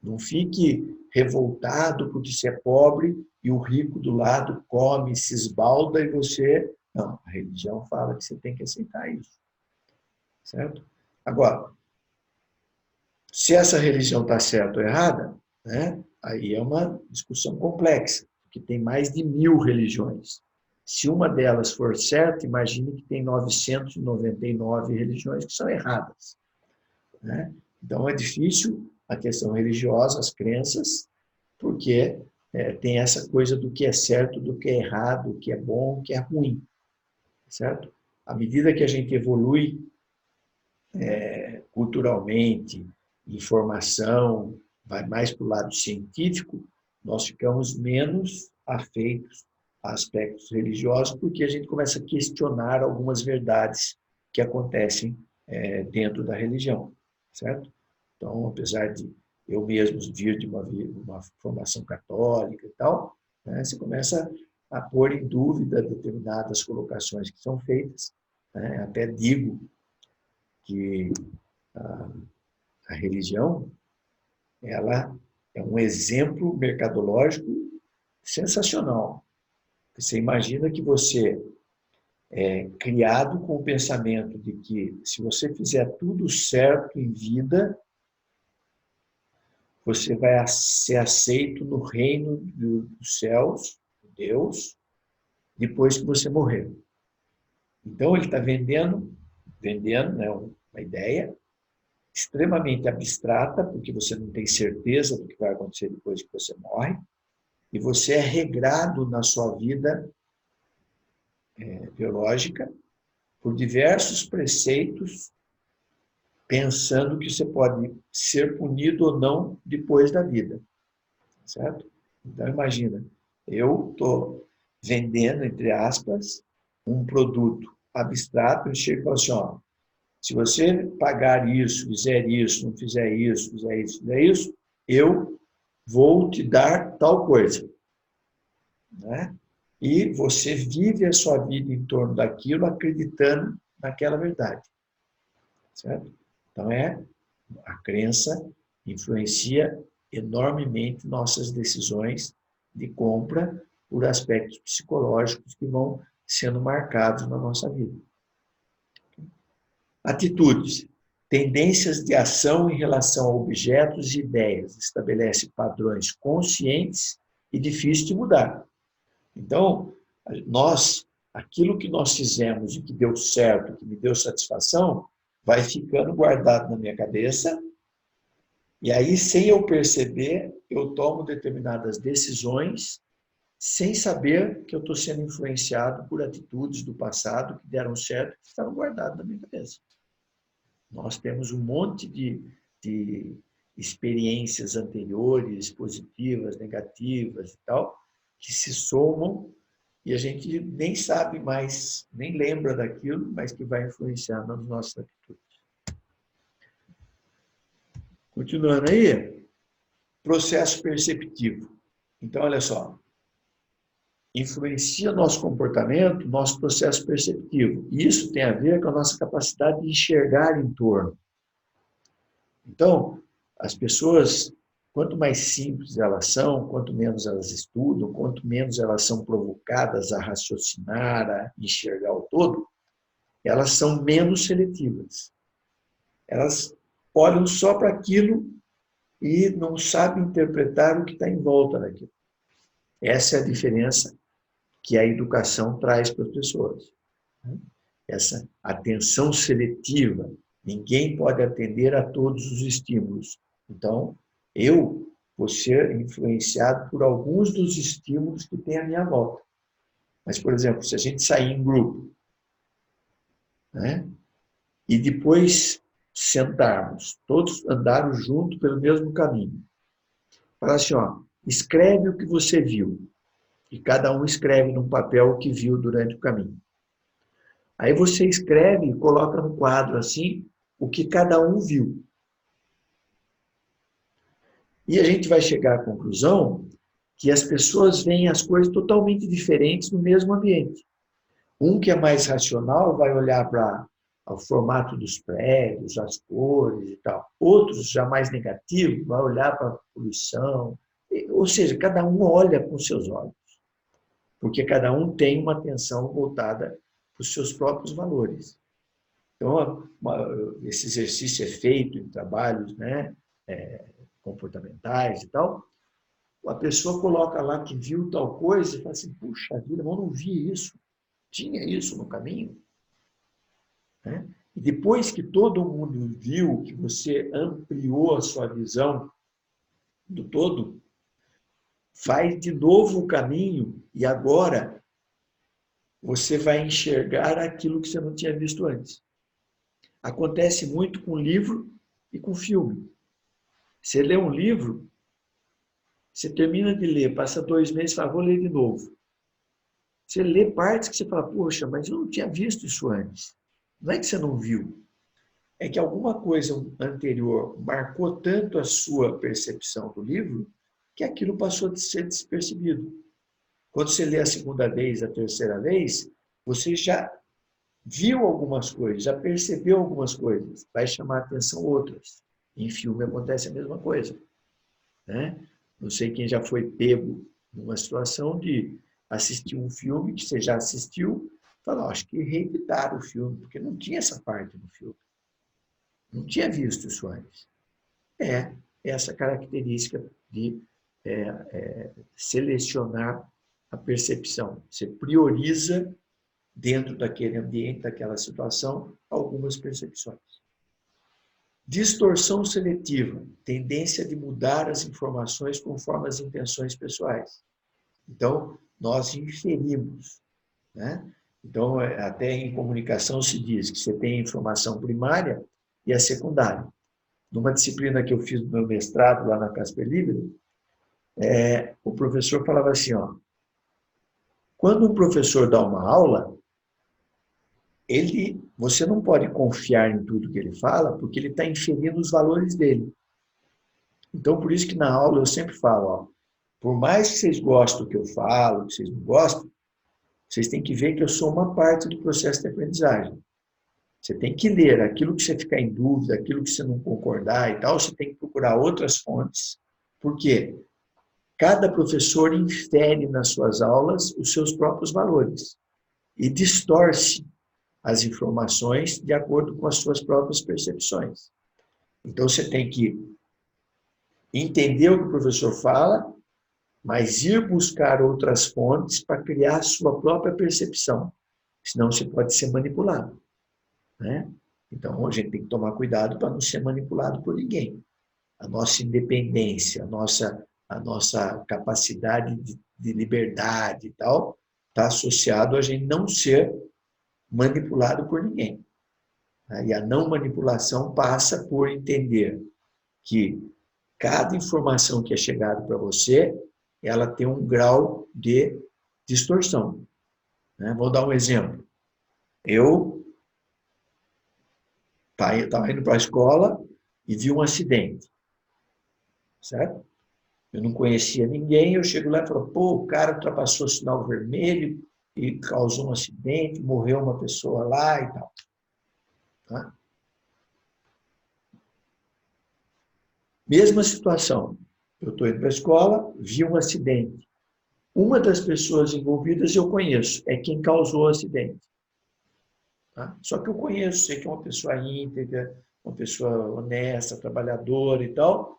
Não fique revoltado porque você é pobre e o rico do lado come, se esbalda e você... Não, a religião fala que você tem que aceitar isso. Certo? Agora, se essa religião está certa ou errada, aí é uma discussão complexa, porque tem mais de 1000 religiões. Se uma delas for certa, imagine que tem 999 religiões que são erradas. Então, é difícil a questão religiosa, as crenças, porque tem essa coisa do que é certo, do que é errado, o que é bom, o que é ruim. Certo? À medida que a gente evolui culturalmente, informação, vai mais para o lado científico, nós ficamos menos afeitos a aspectos religiosos, porque a gente começa a questionar algumas verdades que acontecem dentro da religião, certo? Então, apesar de eu mesmo vir de uma formação católica e tal, você começa a pôr em dúvida determinadas colocações que são feitas. Até digo que a religião, ela é um exemplo mercadológico sensacional. Você imagina que você é criado com o pensamento de que, se você fizer tudo certo em vida, você vai ser aceito no reino dos céus, Deus, depois que você morrer. Então, ele está vendendo uma ideia extremamente abstrata, porque você não tem certeza do que vai acontecer depois que você morre, e você é regrado na sua vida biológica por diversos preceitos, pensando que você pode ser punido ou não depois da vida. Certo? Então, imagina, eu estou vendendo, entre aspas, um produto abstrato, eu chego e falo assim, ó, se você pagar isso, fizer isso, não fizer isso, fizer isso, fizer isso, eu vou te dar tal coisa. E você vive a sua vida em torno daquilo, acreditando naquela verdade. Certo? Então, a crença influencia enormemente nossas decisões de compra por aspectos psicológicos que vão sendo marcados na nossa vida. Atitudes. Tendências de ação em relação a objetos e ideias. Estabelece padrões conscientes e difíceis de mudar. Então, aquilo que nós fizemos e que deu certo, que me deu satisfação, vai ficando guardado na minha cabeça, e aí, sem eu perceber, eu tomo determinadas decisões, sem saber que eu estou sendo influenciado por atitudes do passado que deram certo, que estavam guardadas na minha cabeça. Nós temos um monte de experiências anteriores, positivas, negativas e tal, que se somam e a gente nem sabe mais, nem lembra daquilo, mas que vai influenciar nas nossas atitudes. Continuando aí, processo perceptivo. Então, olha só, influencia nosso comportamento, nosso processo perceptivo. E isso tem a ver com a nossa capacidade de enxergar em torno. Então, as pessoas, quanto mais simples elas são, quanto menos elas estudam, quanto menos elas são provocadas a raciocinar, a enxergar o todo, elas são menos seletivas. Elas olham só para aquilo e não sabem interpretar o que está em volta daquilo. Essa é a diferença que a educação traz para as pessoas. Essa atenção seletiva. Ninguém pode atender a todos os estímulos. Então, eu vou ser influenciado por alguns dos estímulos que tem à minha volta. Mas, por exemplo, se a gente sair em grupo, né, e depois sentarmos, todos andarmos juntos pelo mesmo caminho, falar assim, ó, escreve o que você viu. E cada um escreve num papel o que viu durante o caminho. Aí você escreve e coloca no quadro assim o que cada um viu. E a gente vai chegar à conclusão que as pessoas veem as coisas totalmente diferentes no mesmo ambiente. Um que é mais racional vai olhar para o formato dos prédios, as cores e tal. Outros, já mais negativos, vai olhar para a poluição. Ou seja, cada um olha com seus olhos. Porque cada um tem uma atenção voltada para os seus próprios valores. Então, esse exercício é feito em trabalhos, né, comportamentais e tal. A pessoa coloca lá que viu tal coisa e fala assim, puxa vida, eu não vi isso. Tinha isso no caminho. Né? E depois que todo mundo viu que você ampliou a sua visão do todo, faz de novo o caminho e agora você vai enxergar aquilo que você não tinha visto antes. Acontece muito com livro e com filme. Você lê um livro, você termina de ler, passa 2 meses e fala, vou ler de novo. Você lê partes que você fala, poxa, mas eu não tinha visto isso antes. Não é que você não viu, é que alguma coisa anterior marcou tanto a sua percepção do livro que aquilo passou a ser despercebido. Quando você lê a segunda vez, a terceira vez, você já viu algumas coisas, já percebeu algumas coisas, vai chamar a atenção outras. Em filme acontece a mesma coisa. Né? Não sei quem já foi pego numa situação de assistir um filme que você já assistiu, falar, acho que reeditaram o filme, porque não tinha essa parte do filme. Não tinha visto isso antes. É essa característica de selecionar a percepção. Você prioriza, dentro daquele ambiente, daquela situação, algumas percepções. Distorção seletiva, tendência de mudar as informações conforme as intenções pessoais. Então, nós inferimos. Né? Então, até em comunicação se diz que você tem a informação primária e a secundária. Numa disciplina que eu fiz no meu mestrado, lá na Casper Libero, o professor falava assim, ó, quando um professor dá uma aula, você não pode confiar em tudo que ele fala, porque ele está inferindo os valores dele. Então, por isso que na aula eu sempre falo, ó, por mais que vocês gostem do que eu falo, que vocês não gostem, vocês têm que ver que eu sou uma parte do processo de aprendizagem. Você tem que ler aquilo que você ficar em dúvida, aquilo que você não concordar e tal, você tem que procurar outras fontes. Por quê? Cada professor infere nas suas aulas os seus próprios valores e distorce as informações de acordo com as suas próprias percepções. Então, você tem que entender o que o professor fala, mas ir buscar outras fontes para criar a sua própria percepção. Senão, você pode ser manipulado. Né? Então, a gente tem que tomar cuidado para não ser manipulado por ninguém. A nossa independência, a nossa capacidade de liberdade e tal, está associado a gente não ser manipulado por ninguém. E a não manipulação passa por entender que cada informação que é chegada para você, ela tem um grau de distorção. Vou dar um exemplo. Eu estava indo para a escola e vi um acidente. Certo? Eu não conhecia ninguém, eu chego lá e falo, pô, o cara ultrapassou o sinal vermelho e causou um acidente, morreu uma pessoa lá e tal. Tá? Mesma situação. Eu estou indo para a escola, vi um acidente. Uma das pessoas envolvidas eu conheço, é quem causou o acidente. Tá? Só que eu conheço, sei que é uma pessoa íntegra, uma pessoa honesta, trabalhadora e tal.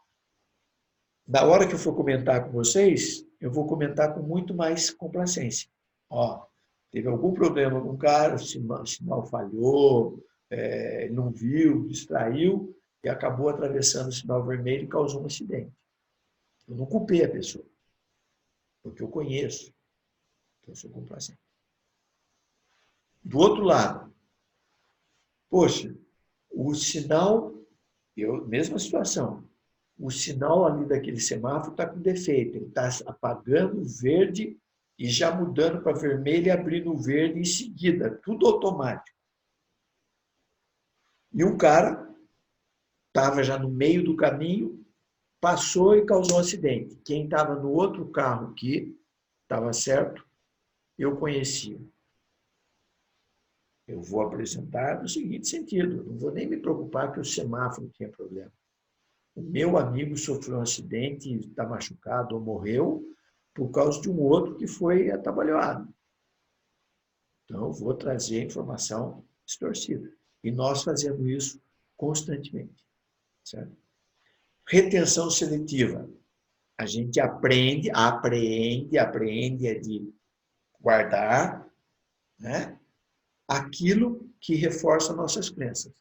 Da hora que eu for comentar com vocês, eu vou comentar com muito mais complacência. Ó, teve algum problema com o cara, o sinal falhou, não viu, distraiu e acabou atravessando o sinal vermelho e causou um acidente. Eu não culpei a pessoa, porque eu conheço, então eu sou complacente. Do outro lado, poxa, o sinal, mesma situação, o sinal ali daquele semáforo está com defeito, ele está apagando o verde e já mudando para vermelho e abrindo o verde em seguida, tudo automático. E um cara estava já no meio do caminho, passou e causou um acidente. Quem estava no outro carro que estava certo, eu conhecia. Eu vou apresentar no seguinte sentido, não vou nem me preocupar que o semáforo tinha problema. O meu amigo sofreu um acidente, está machucado ou morreu por causa de um outro que foi atabalhoado. Então, eu vou trazer a informação distorcida. E nós fazemos isso constantemente. Certo? Retenção seletiva. A gente apreende é de guardar, né, aquilo que reforça nossas crenças.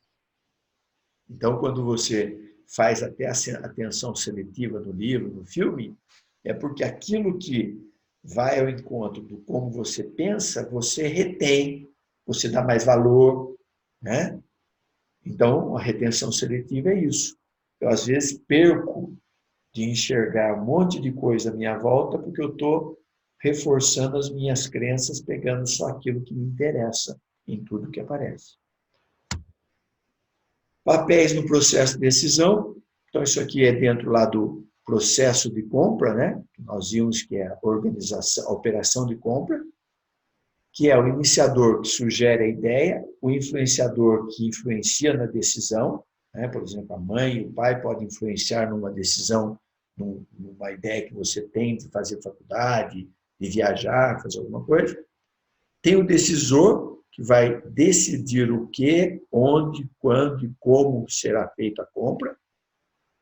Então, quando você faz até a atenção seletiva no livro, no filme, é porque aquilo que vai ao encontro do como você pensa, você retém, você dá mais valor, né? Então, a retenção seletiva é isso. Eu, às vezes, perco de enxergar um monte de coisa à minha volta porque eu estou reforçando as minhas crenças, pegando só aquilo que me interessa em tudo que aparece. Papéis no processo de decisão. Então, isso aqui é dentro lá do processo de compra, né? Nós vimos que é a organização, a operação de compra, que é o iniciador que sugere a ideia, o influenciador que influencia na decisão, né? Por exemplo, a mãe e o pai podem influenciar numa decisão, numa ideia que você tem de fazer faculdade, de viajar, fazer alguma coisa. Tem o decisor, que vai decidir o que, onde, quando e como será feita a compra.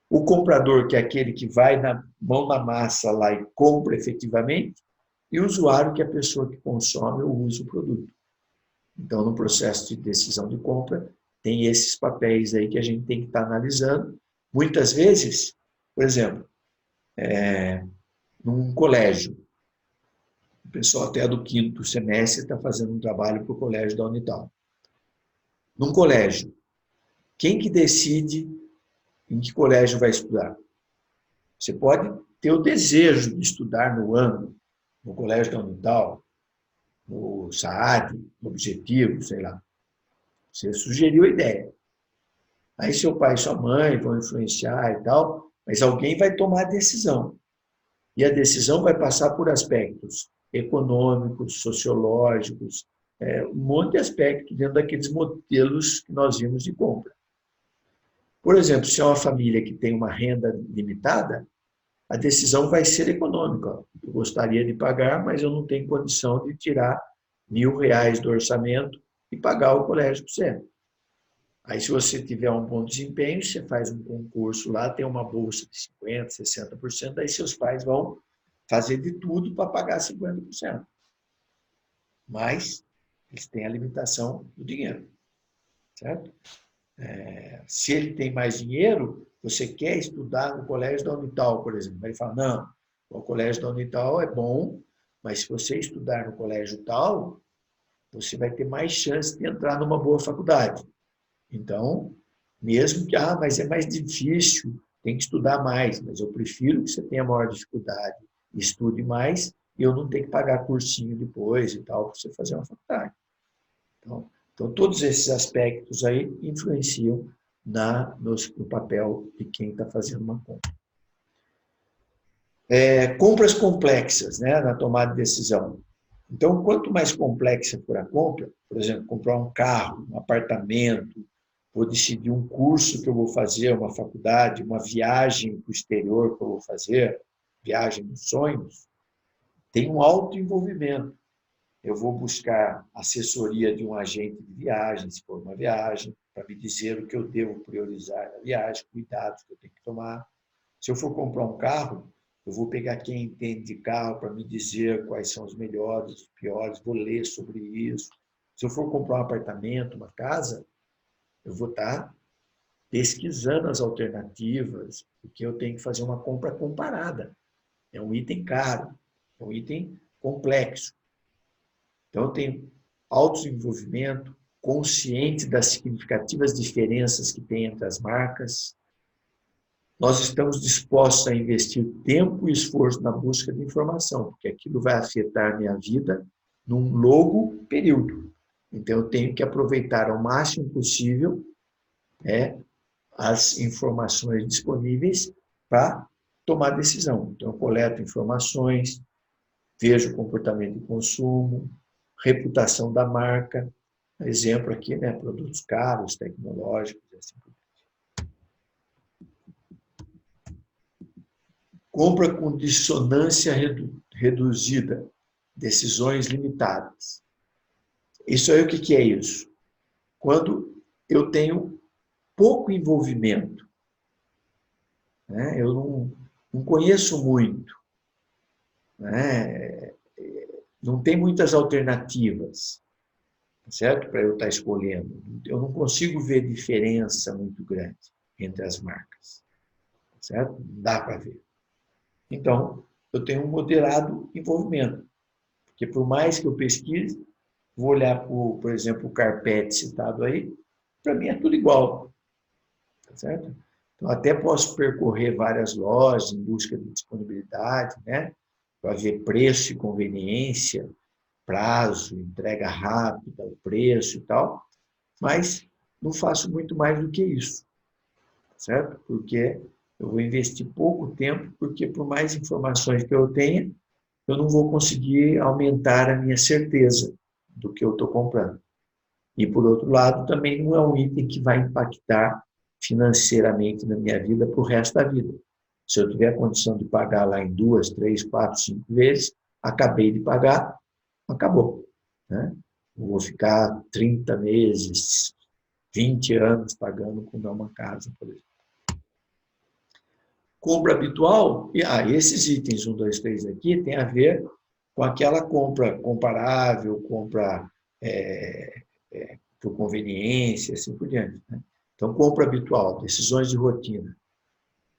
O comprador, que é aquele que vai na mão na massa lá e compra efetivamente. E o usuário, que é a pessoa que consome ou usa o produto. Então, no processo de decisão de compra, tem esses papéis aí que a gente tem que estar analisando. Muitas vezes, por exemplo, num colégio, o pessoal até do 5º semestre está fazendo um trabalho para o colégio da Unital. Num colégio, quem que decide em que colégio vai estudar? Você pode ter o desejo de estudar no ano, no colégio da Unital, no SAAD, no Objetivo, sei lá. Você sugeriu a ideia. Aí seu pai e sua mãe vão influenciar e tal, mas alguém vai tomar a decisão. E a decisão vai passar por aspectos econômicos, sociológicos, um monte de aspectos dentro daqueles modelos que nós vimos de compra. Por exemplo, se é uma família que tem uma renda limitada, a decisão vai ser econômica. Eu gostaria de pagar, mas eu não tenho condição de tirar R$ 1.000 do orçamento e pagar o colégio para você. Aí, se você tiver um bom desempenho, você faz um concurso lá, tem uma bolsa de 50%, 60%, daí seus pais vão fazer de tudo para pagar 50%. Mas eles têm a limitação do dinheiro, certo? Se ele tem mais dinheiro, você quer estudar no colégio da Unital, por exemplo. Ele fala, não, o colégio da Unital é bom, mas se você estudar no colégio tal, você vai ter mais chance de entrar numa boa faculdade. Então, mesmo que, mas é mais difícil, tem que estudar mais, mas eu prefiro que você tenha maior dificuldade e estude mais, e eu não tenho que pagar cursinho depois e tal, para você fazer uma faculdade. Então, todos esses aspectos aí influenciam no papel de quem está fazendo uma compra. Compras complexas, né, na tomada de decisão. Então, quanto mais complexa for a compra, por exemplo, comprar um carro, um apartamento, vou decidir um curso que eu vou fazer, uma faculdade, uma viagem para o exterior que eu vou fazer, viagem dos sonhos, tem um alto envolvimento. Eu vou buscar assessoria de um agente de viagem, se for uma viagem, para me dizer o que eu devo priorizar na viagem, cuidados que eu tenho que tomar. Se eu for comprar um carro, eu vou pegar quem entende de carro para me dizer quais são os melhores, os piores, vou ler sobre isso. Se eu for comprar um apartamento, uma casa, eu vou estar pesquisando as alternativas, porque eu tenho que fazer uma compra comparada. É um item caro, é um item complexo. Então, eu tenho autodesenvolvimento, consciente das significativas diferenças que tem entre as marcas. Nós estamos dispostos a investir tempo e esforço na busca de informação, porque aquilo vai afetar minha vida num longo período. Então, eu tenho que aproveitar ao máximo possível as informações disponíveis para tomar decisão. Então, eu coleto informações, vejo o comportamento de consumo, reputação da marca, exemplo aqui, né, produtos caros, tecnológicos, assim por diante. Compra com dissonância reduzida, decisões limitadas. Isso aí, o que é isso? Quando eu tenho pouco envolvimento, né? Eu não conheço muito, né? Não tem muitas alternativas, certo? Para eu estar escolhendo. Eu não consigo ver diferença muito grande entre as marcas, certo? Não dá para ver. Então, eu tenho um moderado envolvimento, porque por mais que eu pesquise, vou olhar, por exemplo, o carpete citado aí, para mim é tudo igual, tá certo? Então, até posso percorrer várias lojas em busca de disponibilidade, né? Para ver preço e conveniência, prazo, entrega rápida, o preço e tal, mas não faço muito mais do que isso, certo? Porque eu vou investir pouco tempo, porque por mais informações que eu tenha, eu não vou conseguir aumentar a minha certeza do que eu estou comprando. E, por outro lado, também não é um item que vai impactar financeiramente na minha vida para o resto da vida. Se eu tiver a condição de pagar lá em 2, 3, 4, 5 vezes, acabei de pagar, acabou, né? Eu vou ficar 30 meses, 20 anos pagando comprar uma casa, por exemplo. Compra habitual, esses itens 1, 2, 3 aqui tem a ver com aquela compra comparável, compra por conveniência, assim por diante, né? Então, compra habitual, decisões de rotina.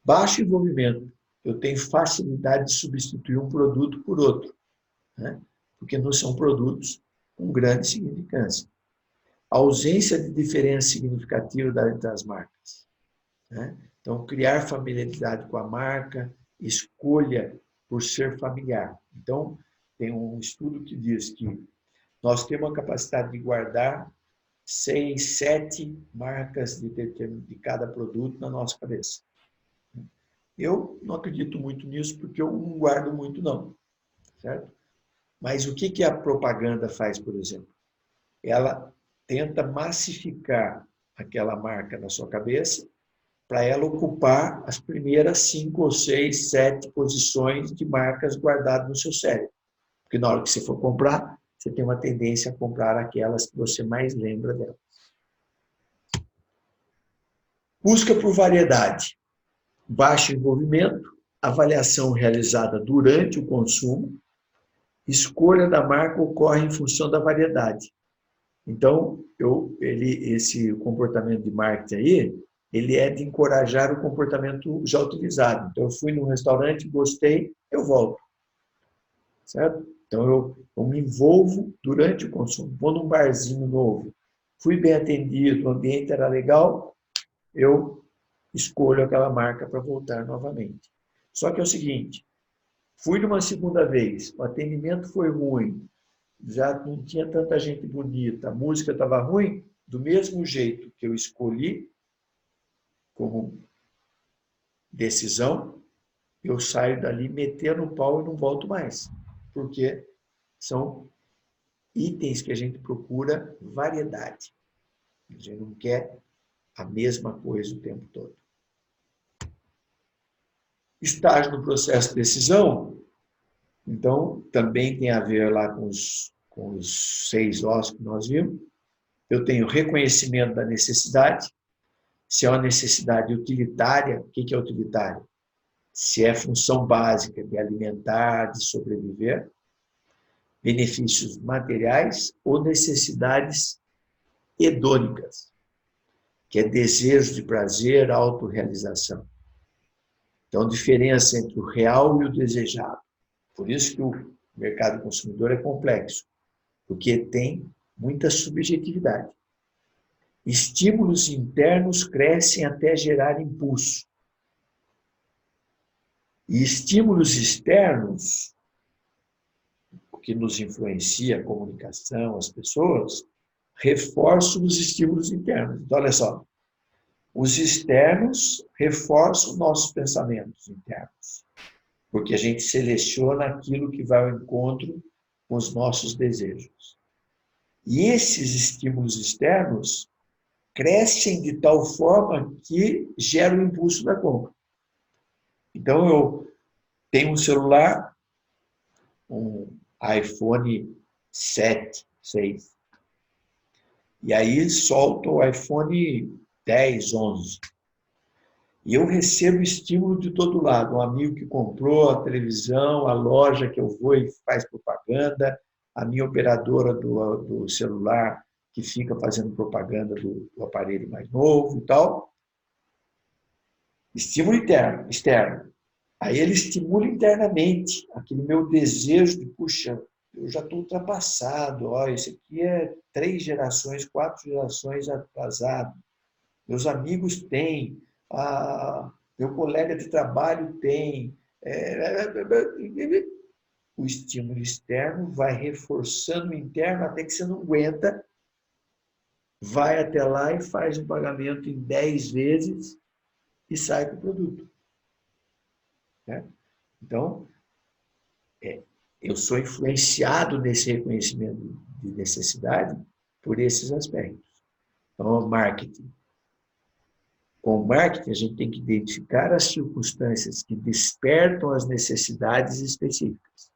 Baixo envolvimento, eu tenho facilidade de substituir um produto por outro, né? Porque não são produtos com grande significância. A ausência de diferença significativa das marcas, né? Então, criar familiaridade com a marca, escolha por ser familiar. Então, tem um estudo que diz que nós temos a capacidade de guardar 6, 7 marcas de cada produto na nossa cabeça. Eu não acredito muito nisso, porque eu não guardo muito, não, certo? Mas o que a propaganda faz, por exemplo? Ela tenta massificar aquela marca na sua cabeça para ela ocupar as primeiras 5 ou 6, 7 posições de marcas guardadas no seu cérebro. Porque na hora que você for comprar, você tem uma tendência a comprar aquelas que você mais lembra delas. Busca por variedade. Baixo envolvimento, avaliação realizada durante o consumo, escolha da marca ocorre em função da variedade. Então, esse comportamento de marketing aí, ele é de encorajar o comportamento já utilizado. Então, eu fui num restaurante, gostei, eu volto. Certo? Então, eu me envolvo durante o consumo. Vou num barzinho novo, fui bem atendido, o ambiente era legal, eu escolho aquela marca para voltar novamente. Só que é o seguinte, fui numa segunda vez, o atendimento foi ruim, já não tinha tanta gente bonita, a música estava ruim, do mesmo jeito que eu escolhi como decisão, eu saio dali metendo o pau e não volto mais. Porque são itens que a gente procura variedade. A gente não quer a mesma coisa o tempo todo. Estágio no processo de decisão, então, também tem a ver lá com os 6 ossos que nós vimos. Eu tenho reconhecimento da necessidade, se é uma necessidade utilitária. O que é utilitário? Se é função básica de alimentar, de sobreviver, benefícios materiais ou necessidades hedônicas, que é desejo de prazer, autorrealização. Então, diferença entre o real e o desejado. Por isso que o mercado consumidor é complexo, porque tem muita subjetividade. Estímulos internos crescem até gerar impulso. E estímulos externos, o que nos influencia a comunicação, as pessoas, reforçam os estímulos internos. Então, olha só, os externos reforçam nossos pensamentos internos, porque a gente seleciona aquilo que vai ao encontro com os nossos desejos. E esses estímulos externos crescem de tal forma que geram o impulso da compra. Então, eu tenho um celular, um iPhone 7, 6, e aí solto o iPhone 10, 11. E eu recebo estímulo de todo lado. Um amigo que comprou a televisão, a loja que eu vou e faz propaganda, a minha operadora do celular que fica fazendo propaganda do aparelho mais novo e tal. Estímulo interno, externo. Aí ele estimula internamente aquele meu desejo de, puxa, eu já estou ultrapassado, ó, esse aqui é 3 gerações, 4 gerações atrasado. Meus amigos têm, meu colega de trabalho tem. O estímulo externo vai reforçando o interno até que você não aguenta, vai até lá e faz um pagamento em 10 vezes e sai com o produto. Então, eu sou influenciado nesse reconhecimento de necessidade por esses aspectos. Então, o marketing. Com o marketing, a gente tem que identificar as circunstâncias que despertam as necessidades específicas.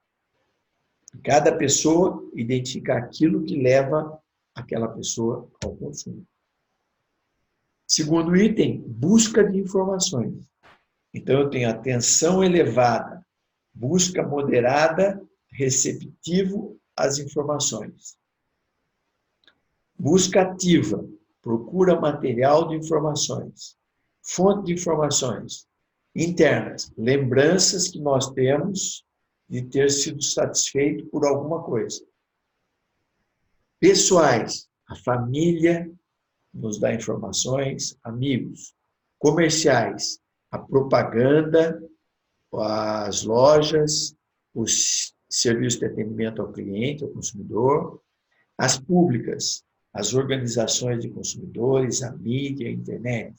Cada pessoa identifica aquilo que leva aquela pessoa ao consumo. Segundo item, busca de informações. Então, eu tenho atenção elevada, busca moderada, receptivo às informações. Busca ativa, procura material de informações. Fonte de informações internas, lembranças que nós temos de ter sido satisfeito por alguma coisa. Pessoais, a família nos dá informações, amigos. Comerciais, a propaganda, as lojas, os serviços de atendimento ao cliente, ao consumidor. As públicas, as organizações de consumidores, a mídia, a internet.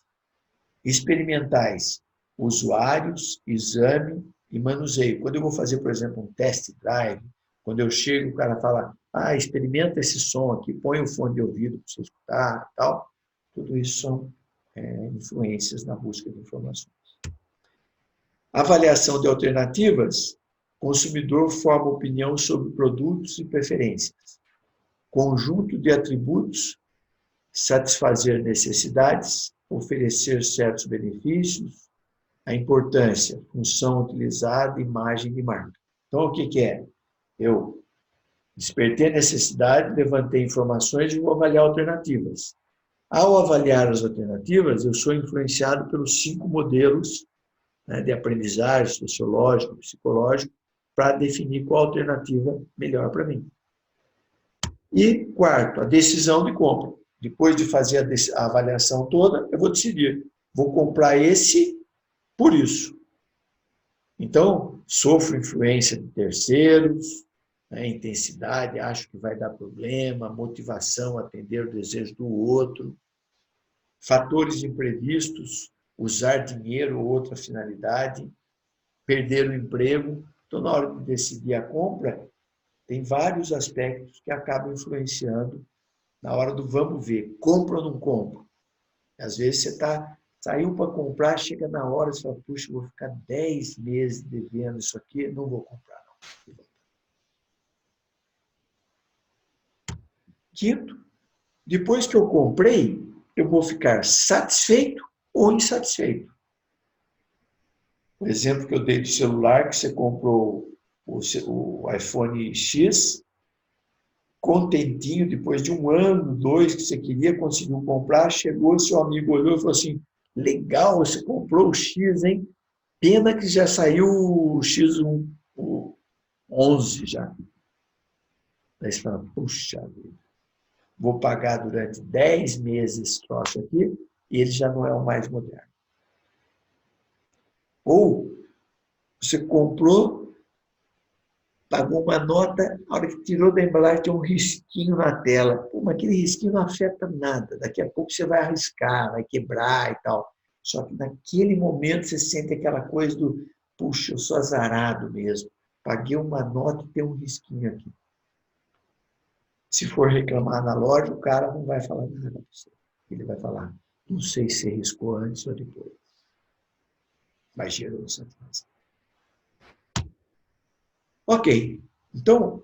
Experimentais, usuários, exame e manuseio. Quando eu vou fazer, por exemplo, um test drive, quando eu chego, o cara fala, experimenta esse som aqui, põe o fone de ouvido para você escutar, tal. Tudo isso são influências na busca de informações. Avaliação de alternativas, o consumidor forma opinião sobre produtos e preferências. Conjunto de atributos, satisfazer necessidades, oferecer certos benefícios, a importância, função utilizada, imagem de marca. Então, o que é? Eu despertei a necessidade, levantei informações e vou avaliar alternativas. Ao avaliar as alternativas, eu sou influenciado pelos 5 modelos de aprendizagem sociológico, psicológico, para definir qual alternativa melhor para mim. E, quarto, a decisão de compra. Depois de fazer a avaliação toda, eu vou decidir. Vou comprar esse por isso. Então, sofro influência de terceiros, intensidade, acho que vai dar problema, motivação, atender o desejo do outro, fatores imprevistos, usar dinheiro ou outra finalidade, perder o emprego. Então, na hora de decidir a compra, tem vários aspectos que acabam influenciando na hora do vamos ver, compra ou não compra. Às vezes você saiu para comprar, chega na hora, você fala, puxa, eu vou ficar 10 meses devendo isso aqui, não vou comprar, não. Quinto, depois que eu comprei, eu vou ficar satisfeito ou insatisfeito. O exemplo que eu dei do celular, que você comprou o iPhone X, contentinho, depois de 1 ano, 2, que você queria, conseguiu comprar, chegou, seu amigo olhou e falou assim, legal, você comprou o X, hein? Pena que já saiu o X1, o 11 já. Aí você fala, puxa vida, vou pagar durante 10 meses esse troço aqui e ele já não é o mais moderno. Ou você comprou, pagou uma nota, na hora que tirou da embalagem tinha um risquinho na tela. Pô, mas aquele risquinho não afeta nada. Daqui a pouco você vai arriscar, vai quebrar e tal. Só que naquele momento você sente aquela coisa do, puxa, eu sou azarado mesmo. Paguei uma nota e tem um risquinho aqui. Se for reclamar na loja, o cara não vai falar nada para você. Ele vai falar, não sei se riscou antes ou depois. Mas gerou satisfação. Ok. Então,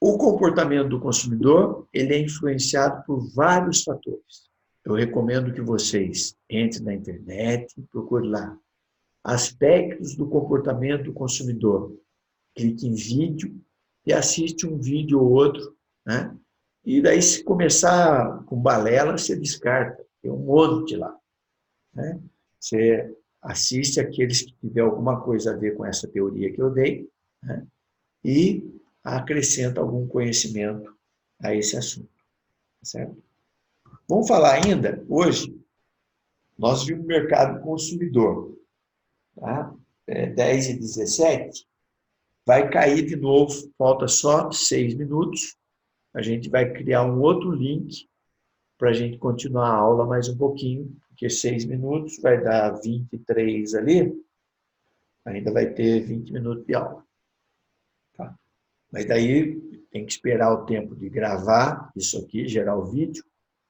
o comportamento do consumidor ele é influenciado por vários fatores. Eu recomendo que vocês entrem na internet, procurem lá aspectos do comportamento do consumidor. Clique em vídeo e assiste um vídeo ou outro, né? E daí, se começar com balela, você descarta. Tem um monte lá, né? Você assiste aqueles que tiver alguma coisa a ver com essa teoria que eu dei, né? E acrescenta algum conhecimento a esse assunto, certo? Vamos falar ainda, hoje, nós vimos o mercado consumidor, tá? 10h17, vai cair de novo, falta só 6 minutos, a gente vai criar um outro link para a gente continuar a aula mais um pouquinho, porque 6 minutos vai dar 23 ali, ainda vai ter 20 minutos de aula. Tá? Mas daí tem que esperar o tempo de gravar isso aqui, gerar o vídeo,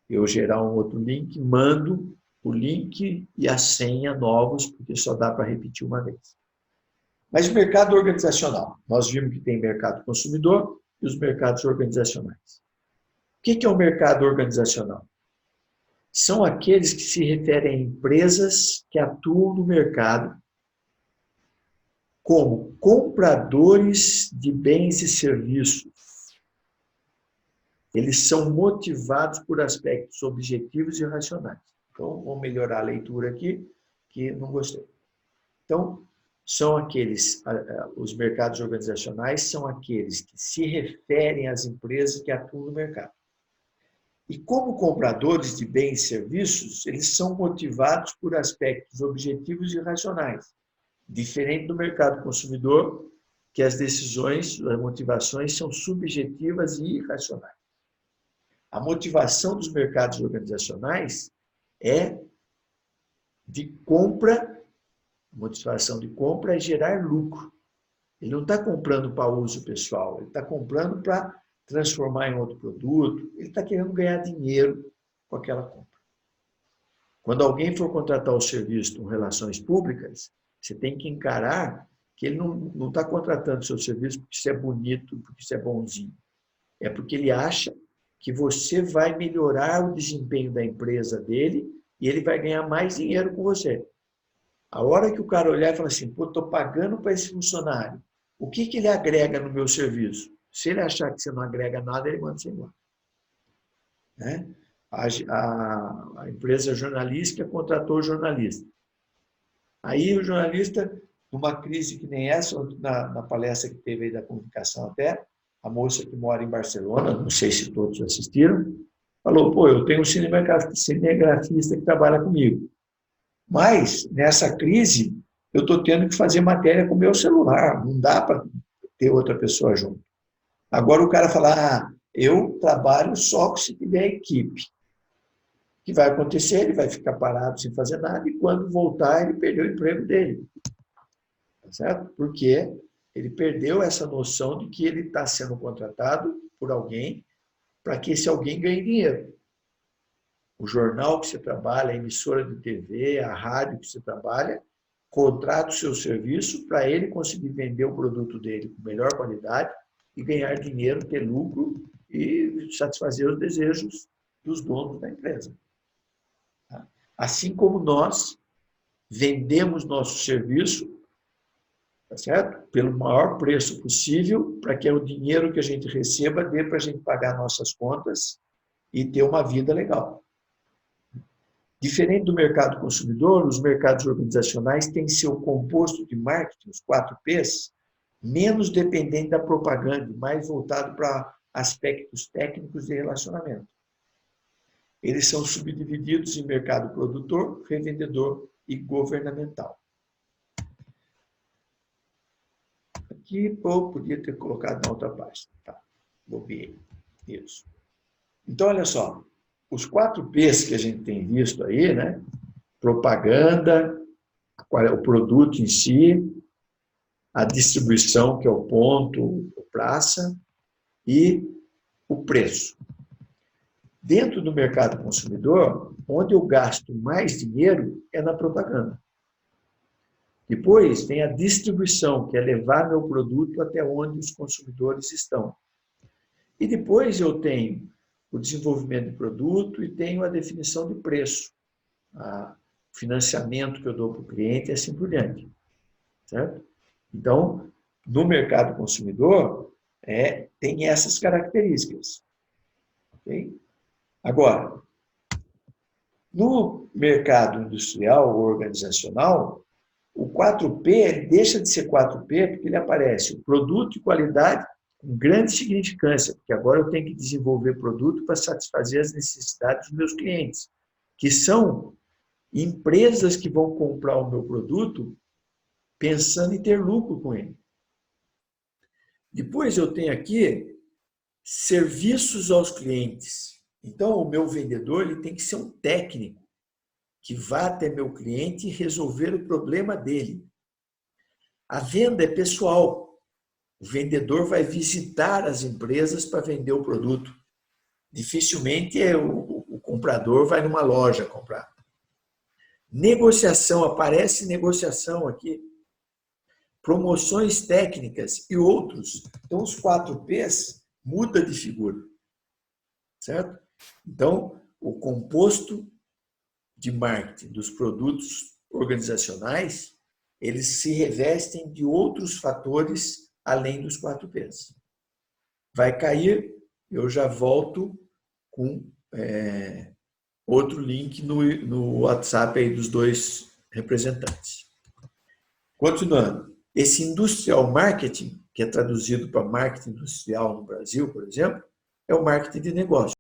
eu gerar um outro link, mando o link e a senha novos, porque só dá para repetir uma vez. Mas o mercado organizacional, nós vimos que tem mercado consumidor e os mercados organizacionais. O que é o mercado organizacional? São aqueles que se referem a empresas que atuam no mercado como compradores de bens e serviços. Eles são motivados por aspectos objetivos e racionais. Então, vou melhorar a leitura aqui, que não gostei. Então, são aqueles, os mercados organizacionais são aqueles que se referem às empresas que atuam no mercado. E como compradores de bens e serviços, eles são motivados por aspectos objetivos e racionais. Diferente do mercado consumidor, que as decisões, as motivações são subjetivas e irracionais. A motivação dos mercados organizacionais é de compra, a motivação de compra é gerar lucro. Ele não está comprando para uso pessoal, ele está comprando para transformar em outro produto, ele está querendo ganhar dinheiro com aquela compra. Quando alguém for contratar o serviço com relações públicas, você tem que encarar que ele não está contratando o seu serviço porque isso é bonito, porque isso é bonzinho. É porque ele acha que você vai melhorar o desempenho da empresa dele e ele vai ganhar mais dinheiro com você. A hora que o cara olhar e falar assim, pô, estou pagando para esse funcionário, o que ele agrega no meu serviço? Se ele achar que você não agrega nada, ele manda você embora. Né? A empresa jornalística contratou o jornalista. Aí o jornalista, numa crise que nem essa, na palestra que teve aí da comunicação até, a moça que mora em Barcelona, não sei se todos assistiram, falou, pô, eu tenho um cinegrafista que trabalha comigo. Mas, nessa crise, eu estou tendo que fazer matéria com o meu celular, não dá para ter outra pessoa junto. Agora o cara fala, eu trabalho só se tiver equipe. O que vai acontecer? Ele vai ficar parado sem fazer nada e quando voltar, ele perdeu o emprego dele. Tá certo? Porque ele perdeu essa noção de que ele está sendo contratado por alguém para que esse alguém ganhe dinheiro. O jornal que você trabalha, a emissora de TV, a rádio que você trabalha, contrata o seu serviço para ele conseguir vender o produto dele com melhor qualidade e ganhar dinheiro, ter lucro e satisfazer os desejos dos donos da empresa. Assim como nós vendemos nosso serviço, tá certo? Pelo maior preço possível, para que o dinheiro que a gente receba dê para a gente pagar nossas contas e ter uma vida legal. Diferente do mercado consumidor, os mercados organizacionais têm seu composto de marketing, os 4 Ps, menos dependente da propaganda, mais voltado para aspectos técnicos de relacionamento. Eles são subdivididos em mercado produtor, revendedor e governamental. Aqui, podia ter colocado na outra página. Tá, bobiei. Isso. Então, olha só. Os 4 Ps que a gente tem visto aí, né? Propaganda, o produto em si, a distribuição, que é o ponto, a praça, e o preço. Dentro do mercado consumidor, onde eu gasto mais dinheiro é na propaganda. Depois tem a distribuição, que é levar meu produto até onde os consumidores estão. E depois eu tenho o desenvolvimento de produto e tenho a definição de preço, o financiamento que eu dou para o cliente e assim por diante. Certo? Então, no mercado consumidor, tem essas características. Okay? Agora, no mercado industrial ou organizacional, o 4P deixa de ser 4P porque ele aparece o produto e qualidade com grande significância, porque agora eu tenho que desenvolver produto para satisfazer as necessidades dos meus clientes, que são empresas que vão comprar o meu produto pensando em ter lucro com ele. Depois eu tenho aqui serviços aos clientes. Então, o meu vendedor ele tem que ser um técnico que vá até meu cliente e resolver o problema dele. A venda é pessoal. O vendedor vai visitar as empresas para vender o produto. Dificilmente o comprador vai numa loja comprar. Negociação, aparece negociação aqui. Promoções técnicas e outros. Então, os 4 Ps muda de figura. Certo? Então, o composto de marketing dos produtos organizacionais, eles se revestem de outros fatores além dos 4 Ps. Vai cair, eu já volto com outro link no WhatsApp aí dos 2 representantes. Continuando, esse industrial marketing, que é traduzido para marketing industrial no Brasil, por exemplo, é o marketing de negócio.